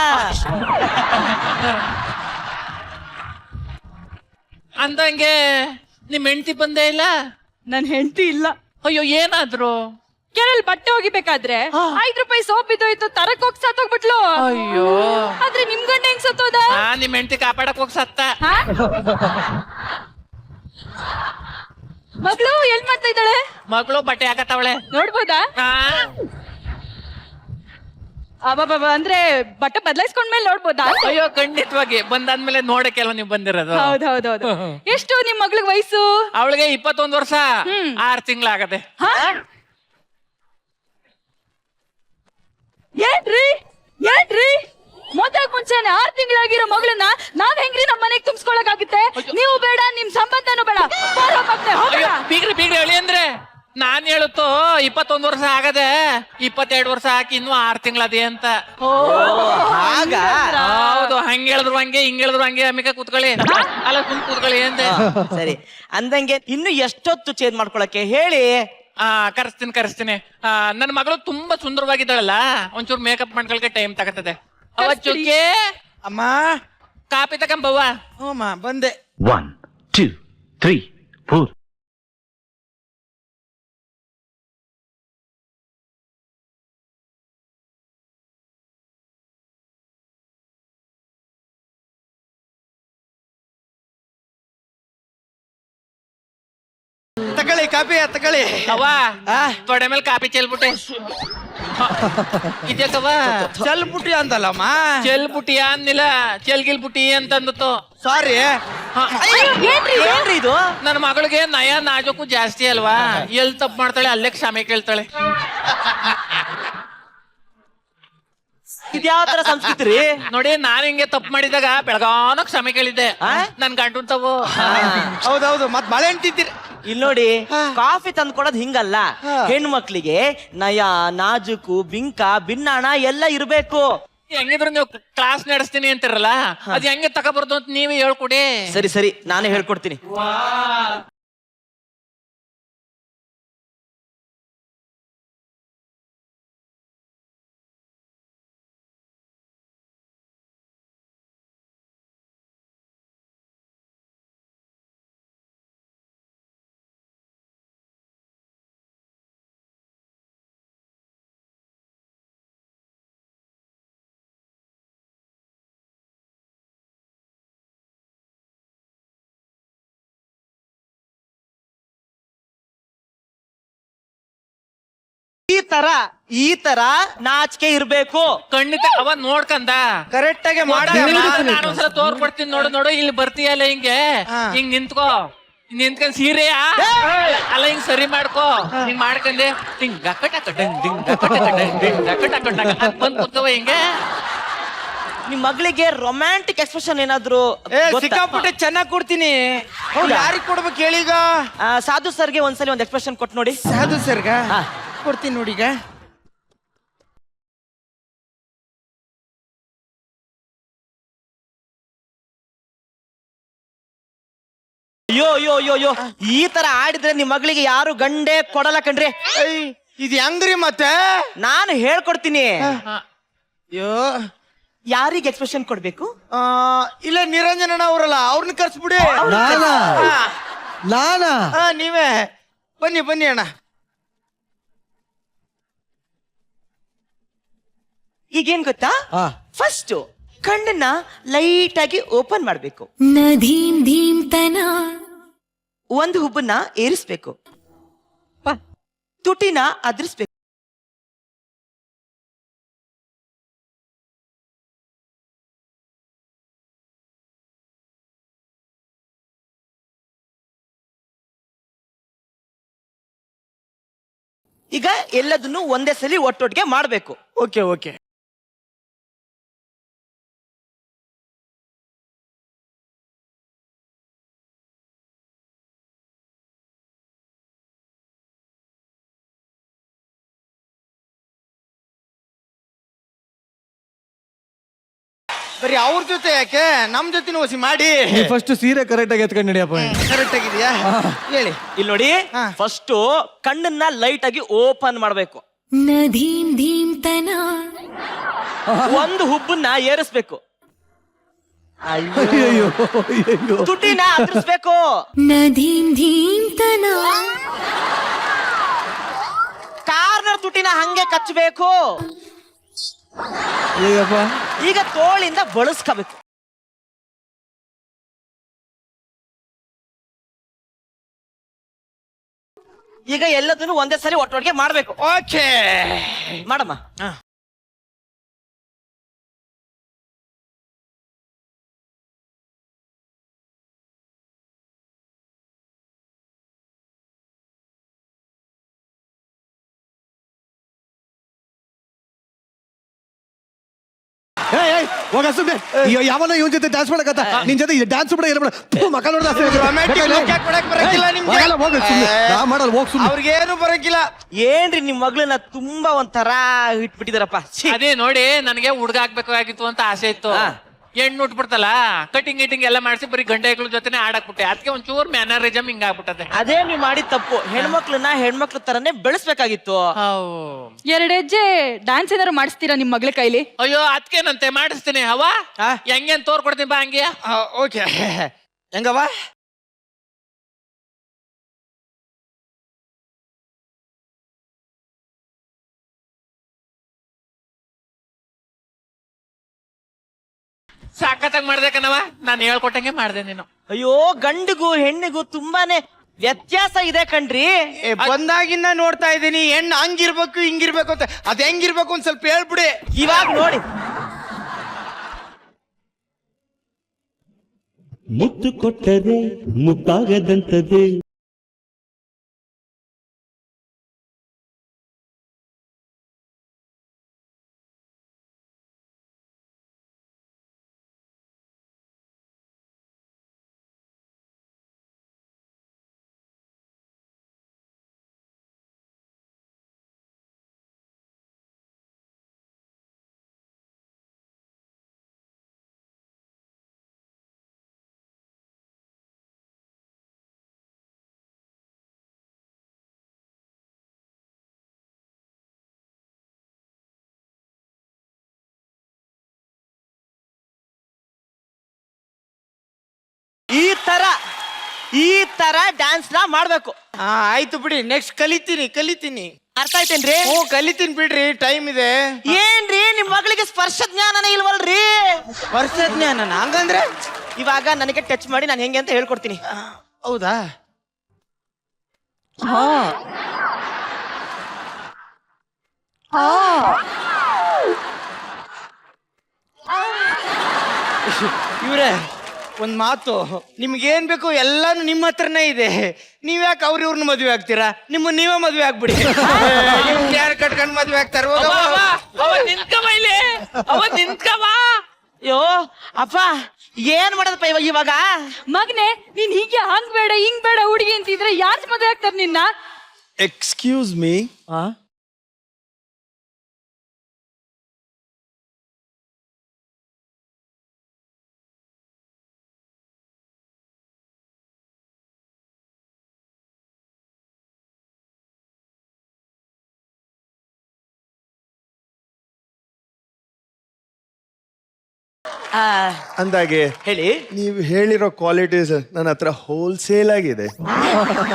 ಅಂದಂಗೆ ನಿಮ್ ಹೆಂಡತಿ ಬಂದೇ ಇಲ್ಲ? ನನ್ ಹೆಂಡತಿ ಇಲ್ಲ. ಅಯ್ಯೋ ಏನಾದ್ರು? ಕೆರೆಯಲ್ಲಿ ಬಟ್ಟೆ ಹೋಗಿಬೇಕಾದ್ರೆ 5 ರೂಪಾಯಿ ಸೋಪ್ ಇದ್ದೋಯ್ತು, ತರಕ್ ಹೋಗಿ ಸತ್ತೋಗ್ಬಿಟ್ಲು. ಅಯ್ಯೋ ಆದ್ರೆ ನಿಮ್ ಗಂಡ ಹೆಂಗ್ ಸತ್ತೋದ? ನಿಮ್ ಹೆಂಡತಿ ಕಾಪಾಡಕ್ ಹೋಗಿ ಸತ್ತ. ಮಗಳು ಎಲ್ ಮಾಡ್ತಾ ಇದ್ದಾಳೆ? ಮಗಳು ಬಟ್ಟೆ ಹಾಕತ್ತವಳೆ. ನೋಡ್ಬೋದಾ? ಅಬ್ಬಬ್ಬ, ಅಂದ್ರೆ ಬಟ್ಟೆ ಬದಲಾಯಿಸ್ಕೊಂಡ್ಮೇಲೆ ನೋಡ್ಬೋದಾ? ಅಯ್ಯೋ ಖಂಡಿತವಾಗಿ ಬಂದಾದ್ಮೇಲೆ ನೋಡಕ್ಕೆಲ್ಲ ನೀವು ಬಂದಿರೋದು. ಹೌದೌದೌದು. ಎಷ್ಟು ನಿಮ್ ಮಗಳಿಗೆ ವಯಸ್ಸು? ಅವಳಿಗೆ 21 ವರ್ಷ 6 ತಿಂಗಳಾಗದೆ. ಏನ್ರಿ ಮದ್ವೆಗ್ ಮುಂಚೆನೆ 6 ತಿಂಗಳಾಗಿರೋ ಮಗಳನ್ನ ನಾವ್ ಹೆಂಗ್ರಿ ನಮ್ ಮನೆಗ್ ತುಂಬಿಸ್ಕೊಳಕಾಗುತ್ತೆ? ನೀವು ಬೇಡ, ನಿಮ್ ಸಂಬಂಧನೂ ಬೇಡ. ಅಯ್ಯೋ ಬೀಗ್ರಿ ಬೀಗ್ರಿ ಹೇಳಿ ಅಂದ್ರೆ ನಾನ್ ಹೇಳುತ್ತೋ 21 ವರ್ಷ ಆಗದೆ 22 ವರ್ಷ ಹಾಕಿ ಇನ್ನೂ 6 ತಿಂಗಳದೆ ಅಂತ. ಆಗ ಹೌದು, ಹಂಗ ಹೇಳಿದ್ರು ಹಂಗೆ ಹಿಂಗ್ ಹೇಳಿದ್ರು ಹಂಗೆ. ಅಮಿಕ ಕೂತ್ಕೊಳ್ಳಿ. ಅಲ್ಲ ಕೂತ್ಕೊಳ್ಳಿ ಅಂತ. ಸರಿ, ಅಂದಂಗೆ ಇನ್ನು ಎಷ್ಟೊತ್ತು ಚೇಂಜ್ ಮಾಡ್ಕೊಳಕ್ಕೆ ಹೇಳಿ. ಕರೆಸ್ತೀನಿ. ನನ್ನ ಮಗಳು ತುಂಬಾ ಸುಂದರವಾಗಿದ್ದಾಳಲ್ಲ, ಒಂಚೂರು ಮೇಕಪ್ ಮಾಡ್ಕೊಳಕ್ಕೆ ಟೈಮ್ ತಗತ್ತದೆ. ಅವಚ್ಚುಕ್ಕೆ ಅಮ್ಮ ಕಾಪಿ ತಗೊಂಬವ್ವ. ಹ್ಞೂ ಬಂದೆ. 1, 2, 3, 4 ತಗೊಳ್ಳಿ ಕಾಪಿ ತಗೊಳ್ಳಿ. ಅವ ತೊಡೆ ಮೇಲೆ ಕಾಪಿ ಚೆಲ್ಬಿಟ್ಟೆ. ಇದ್ಯಾಕವ ಚಲ್ಪುಟಿ ಅಂತಲ್ಲಮ್ಮ, ಚೆಲ್ಬುಟಿ ಅಂದಿಲ್ಲ, ಚೆಲ್ಗಿಲ್ಬುಟಿ ಅಂತಂದತ್ತು. ಸಾರಿ. ಏನ್ರಿ ಇದು? ನನ್ನ ಮಗಳಿಗೆ ನಯ ನಾಜಕ್ಕೂ ಜಾಸ್ತಿ ಅಲ್ವಾ, ಎಲ್ ತಪ್ಪು ಮಾಡ್ತಾಳೆ ಅಲ್ಲೇ ಕ್ಷಮೆ ಕೇಳ್ತಾಳೆ. ಇದ್ಯಾವ ತರ ಸಂಸ್ಕೃತಿ ರೀ? ನೋಡಿ, ನಾನ್ ಹಿಂಗೆ ತಪ್ಪು ಮಾಡಿದಾಗ ಬೆಳಗಾನ ಕ್ಷಮೆ ಕೇಳಿದ್ದೆ, ನನ್ ಗಂಟು ತಾವು. ಹೌದೌದು, ಮತ್ ಬಾಳೆಹಣ್ಣು ತಿಂತೀರಿ. ಇಲ್ಲಿ ನೋಡಿ, ಕಾಫಿ ತಂದು ಕೊಡೋದು ಹಿಂಗಲ್ಲ. ಹೆಣ್ಮಕ್ಳಿಗೆ ನಯ, ನಾಜುಕು, ಬಿಂಕ, ಭಿನ್ನಾಣ ಎಲ್ಲ ಇರ್ಬೇಕು. ಹೆಂಗಿದ್ರು ನೀವು ಕ್ಲಾಸ್ ನಡೆಸ್ತೀನಿ ಅಂತಿರಲ್ಲ, ಅದ್ ಹೆಂಗೆ ತಗೋಬಾರ್ದು ಅಂತ ನೀವೇ ಹೇಳ್ಕೊಡಿ. ಸರಿ ಸರಿ, ನಾನೇ ಹೇಳ್ಕೊಡ್ತೀನಿ. ಈ ತರ ನಾಚಿಕೆ ಇರ್ಬೇಕು. ಖಂಡಿತ ಅವ ನೋಡ್ಕಂದ ಕರೆಕ್ಟ್ ಆಗಿ ಮಾಡ. ನಾನೊಂದ್ಸಲ ತೋರ್ಕೊಡ್ತೀನಿ, ನೋಡು ನೋಡು, ಇಲ್ಲಿ ಬರ್ತೀಯಲ್ಲ ಹಿಂಗೆ, ಹಿಂಗ್ ನಿಂತ್ಕೋ, ನಿಂತ್ಕೊಂಡ್ ಸೀರೆಯ ಅಲ್ಲ ಹಿಂಗ್ ಸರಿ ಮಾಡ್ಕೋ, ಹಿಂಗ್ ಮಾಡ್ಕೊಂಡೆ ಹಿಂಗ್ ಬಂದ್ ಕೂತವ ಹಿಂಗೆ. ನಿಮ್ ಮಗಳಿಗೆ ರೊಮ್ಯಾಂಟಿಕ್ ಎಕ್ಸ್ಪ್ರೆಷನ್ ಏನಾದ್ರು ಸಿಕ್ಕಾಪಟ್ಟೆ ಚೆನ್ನಾಗ್ ಕೊಡ್ತೀನಿ. ಯಾರಿಗ್ ಕೊಡ್ಬೇಕು ಹೇಳೀಗ? ಸಾಧು ಸರ್ಗೆ ಒಂದ್ಸಲಿ ಒಂದ್ ಎಕ್ಸ್ಪ್ರೆಷನ್ ಕೊಟ್ಟು ನೋಡಿ. ಸಾಧು ಸರ್ಗ ಕೊಡ್ತೀನಿ ನೋಡಿ. ಈಗ ಅಯ್ಯೋ ಅಯ್ಯೋ ಅಯ್ಯೋ ಅಯ್ಯೋ, ಈ ತರ ಆಡಿದ್ರೆ ನಿಮ್ ಮಗಳಿಗೆ ಯಾರು ಗಂಡೆ ಕೊಡಲ್ಲ ಕಣ್ರಿ. ಇದು ಹೆಂಗ್ರಿ ಮತ್ತೆ? ನಾನು ಹೇಳ್ಕೊಡ್ತೀನಿ. ಅಯ್ಯೋ, ಯಾರಿಗೆ ಎಕ್ಸ್ಪ್ರೆಷನ್ ಕೊಡ್ಬೇಕು? ಇಲ್ಲ ನಿರಂಜನ ಅವರಲ್ಲ, ಅವ್ರನ್ನ ಕರ್ಸ್ಬಿಡಿ. ನಾನಾ? ನೀವೇ ಬನ್ನಿ ಬನ್ನಿ ಅಣ್ಣ. ಈಗೇನ್ ಗೊತ್ತಾ, ಫಸ್ಟ್ ಕಣ್ಣನ್ನ ಲೈಟ್ ಆಗಿ ಓಪನ್ ಮಾಡ್ಬೇಕು. ಒಂದು ಹುಬ್ಬನ್ನ ಏರಿಸ್ಬೇಕು, ತುಟಿನ ಅದ್ರಿಸ್ಬೇಕು. ಈಗ ಎಲ್ಲದನ್ನು ಒಂದೇ ಸಲ ಒಟ್ಟೊಟ್ಟಿಗೆ ಮಾಡ್ಬೇಕು. Okay okay. ಬರೀ ಅವ್ರ ಜೊತೆ ಯಾಕೆ, ನಮ್ ಜೊತೆ ಹೊಸಿ ಮಾಡಿ. ಫಸ್ಟ್ ಸೀರೆ ಕರೆಕ್ಟ್ ಆಗಿ ಎತ್ಕೊಂಡು ನಡಿಯಪ್ಪ. ಕರೆಕ್ಟ್ ಆಗಿದ್ಯಾ? ಹೇಳಿ. ಇಲ್ಲಿ ನೋಡಿ, ಫಸ್ಟ್ ಕಣ್ಣನ್ನ ಲೈಟ್ ಆಗಿ ಓಪನ್ ಮಾಡ್ಬೇಕು. ಒಂದು ಹುಬ್ಬನ್ನ ಏರಿಸ್ಬೇಕು, ಅಯ್ಯೋ ತುಟಿನ ಅದ್ರಿಸ್ಬೇಕು. ಕಾರ್ನರ್ ತುಟಿನ ಹಂಗೆ ಕಚ್ಚಬೇಕು. ಈಗ ತೋಳಿಂದ ಬಳಸ್ಕೋಬೇಕು. ಈಗ ಎಲ್ಲದನ್ನು ಒಂದೇ ಸರಿ ಒಟ್ಟೊಟ್ಟಿಗೆ ಮಾಡ್ಬೇಕು. ಓಕೆ ಮಾಡಮ್ಮ. ಹೋಗ ಸುಮ್ನೆ. ಯಾವನ ಇವನ್ ಜೊತೆ ಡ್ಯಾನ್ಸ್ ಮಾಡಕತ್ತ, ನಿನ್ ಜೊತೆ ಡ್ಯಾನ್ಸ್ ಬಿಡ ಇರ್ಬೇಡ. ಮಕ್ಕ ನೋಡ್ದ ಅವ್ರಿಗೇನು ಬರಂಗಿಲ್ಲ. ಏನ್ರಿ ನಿಮ್ ಮಗಳನ್ನ ತುಂಬಾ ಒಂಥರ ಇಟ್ಬಿಟ್ಟಿದಾರಪ್ಪ. ಅದೇ ನೋಡಿ, ನನಗೆ ಹುಡುಗ ಆಗ್ಬೇಕಾಗಿತ್ತು ಅಂತ ಆಸೆ ಇತ್ತು. ಹೆಣ್ಣು ಉಟ್ಬಿಡ್ತಲ್ಲ, ಕಟಿಂಗ್ ಗಿಟಿಂಗ್ ಎಲ್ಲ ಮಾಡಿಸಿ ಬರೀ ಗಂಟೆಗಳ ಜೊತೆ ಆಡಾಕ್ಬಿಟ್ಟೆ. ಅದಕ್ಕೆ ಒಂಚೂರು ಮ್ಯಾನರಿಸಮ್ ಹಿಂಗಾಗ್ಬಿಟ್ಟದೆ. ಅದೇ ನೀವ್ ಮಾಡಿದ ತಪ್ಪು. ಹೆಣ್ಮಕ್ಳನ್ನ ಹೆಣ್ಮಕ್ಳ ತರನೇ ಬೆಳೆಸ್ಬೇಕಾಗಿತ್ತು. ಎರಡ್ ಹೆಜ್ಜೆ ಡ್ಯಾನ್ಸ್ ಏನಾರು ಮಾಡಿಸ್ತೀರಾ ನಿಮ್ ಮಗಳ ಕೈಲಿ? ಅಯ್ಯೋ ಅದಕ್ಕೇನಂತೆ ಮಾಡಿಸ್ತೀನಿ. ಅವ ಹೆಂಗೇನ್ ತೋರ್ಕೊಡ್ತೀನಿ ಬಾ ಹಂಗೆ. ಓಕೆ, ಹೆಂಗವ? ಸಾಕತ್ತಾಗ ಮಾಡ್ದೆ ಕಣವ, ನಾನು ಹೇಳ್ಕೊಟ್ಟಂಗೆ ಮಾಡ್ದೆ ನೀನು. ಅಯ್ಯೋ, ಗಂಡಿಗೂ ಹೆಣ್ಣಿಗೂ ತುಂಬಾನೇ ವ್ಯತ್ಯಾಸ ಇದೆ ಕಣ್ರಿ. ಬಂದಾಗಿಂದ ನೋಡ್ತಾ ಇದ್ದೀನಿ ಹೆಣ್ಣು ಹಂಗಿರ್ಬೇಕು ಹಿಂಗಿರ್ಬೇಕು ಅಂತ. ಅದ್ ಹೆಂಗಿರ್ಬೇಕು ಒಂದ್ ಸ್ವಲ್ಪ ಹೇಳ್ಬಿಡಿ. ಇವಾಗ ನೋಡಿ, ಮುತ್ತು ಕೊಟ್ಟರೆ ಮುತ್ತಾಗದಂತದೆ. ಈ ತರ ಡ್ಯಾನ್ಸ್ ನ ಮಾಡ್ಬೇಕು. ಆಯ್ತು ಬಿಡಿ, ನೆಕ್ಸ್ಟ್ ಕಲಿತೀನಿ. ಅರ್ಥ ಆಯ್ತೇನ್ರಿ? ಕಲಿತೀನಿ ಬಿಡ್ರಿ, ಟೈಮ್ ಇದೆ. ಏನ್ರಿ ನಿಮ್ ಮಗಳಿಗೆ ಸ್ಪರ್ಶ ಜ್ಞಾನನೇ ಇಲ್ವಲ್ರಿ? ವರ್ಷ ಜ್ಞಾನ ಹಂಗಂದ್ರೆ ಇವಾಗ ನನಗೆ ಟಚ್ ಮಾಡಿ ನಾನು ಹೆಂಗೆ ಅಂತ ಹೇಳ್ಕೊಡ್ತೀನಿ. ಹೌದಾ? ಇವ್ರೆ ಒಂದ್ ಮಾತು, ನಿಮ್ಗೇನ್ ಬೇಕು ಎಲ್ಲಾನು ನಿಮ್ಮ ಹತ್ರನೇ ಇದೆ. ನೀವ್ ಯಾಕೆ ಇವ್ರನ್ನ ಮದ್ವೆ ಆಗ್ತೀರಾ? ನೀವೇ ಮದ್ವೆ ಆಗ್ಬಿಡಿ. ಯಾರು ಕಟ್ಕೊಂಡ್ ಮದ್ವೆ ಆಗ್ತಾರ? ಅಯ್ಯೋ ಅಪ್ಪ, ಏನ್ ಮಾಡೋದಪ್ಪ ಇವಾಗ? ಮಗನೆ, ನೀನ್ ಹೀಗೆ ಹಂಗ್ ಬೇಡ ಹಿಂಗ್ ಬೇಡ ಹುಡುಗಿ ಅಂತಿದ್ರೆ ಯಾರ್ ಮದ್ವೆ ಆಗ್ತಾರ ನಿನ್ನ? ಎಕ್ಸ್ಕ್ಯೂಸ್ ಮೀ, ಅಂದಾಗೆ ಹೇಳಿ. ನೀವು ಹೇಳಿರೋ ಕ್ವಾಲಿಟೀಸ್ ನನ್ನ ಹತ್ರ ಹೋಲ್ಸೇಲ್ ಆಗಿದೆ.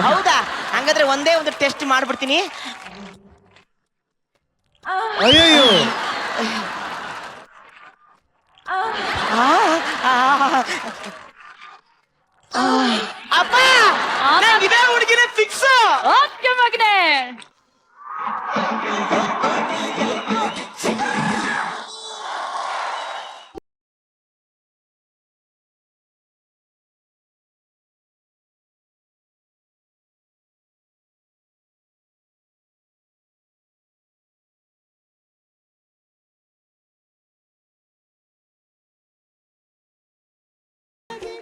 ಹೌದಾ? ಹಂಗಾದ್ರೆ ಒಂದೇ ಒಂದು ಟೆಸ್ಟ್ ಮಾಡ್ಬಿಡ್ತೀನಿ. ಅಯ್ಯಯ್ಯೋ, ಅಪ್ಪ, ಇದೇ ಹುಡುಗಿನೇ ಫಿಕ್ಸ್. ಓಕೆ ಮಗನೆ.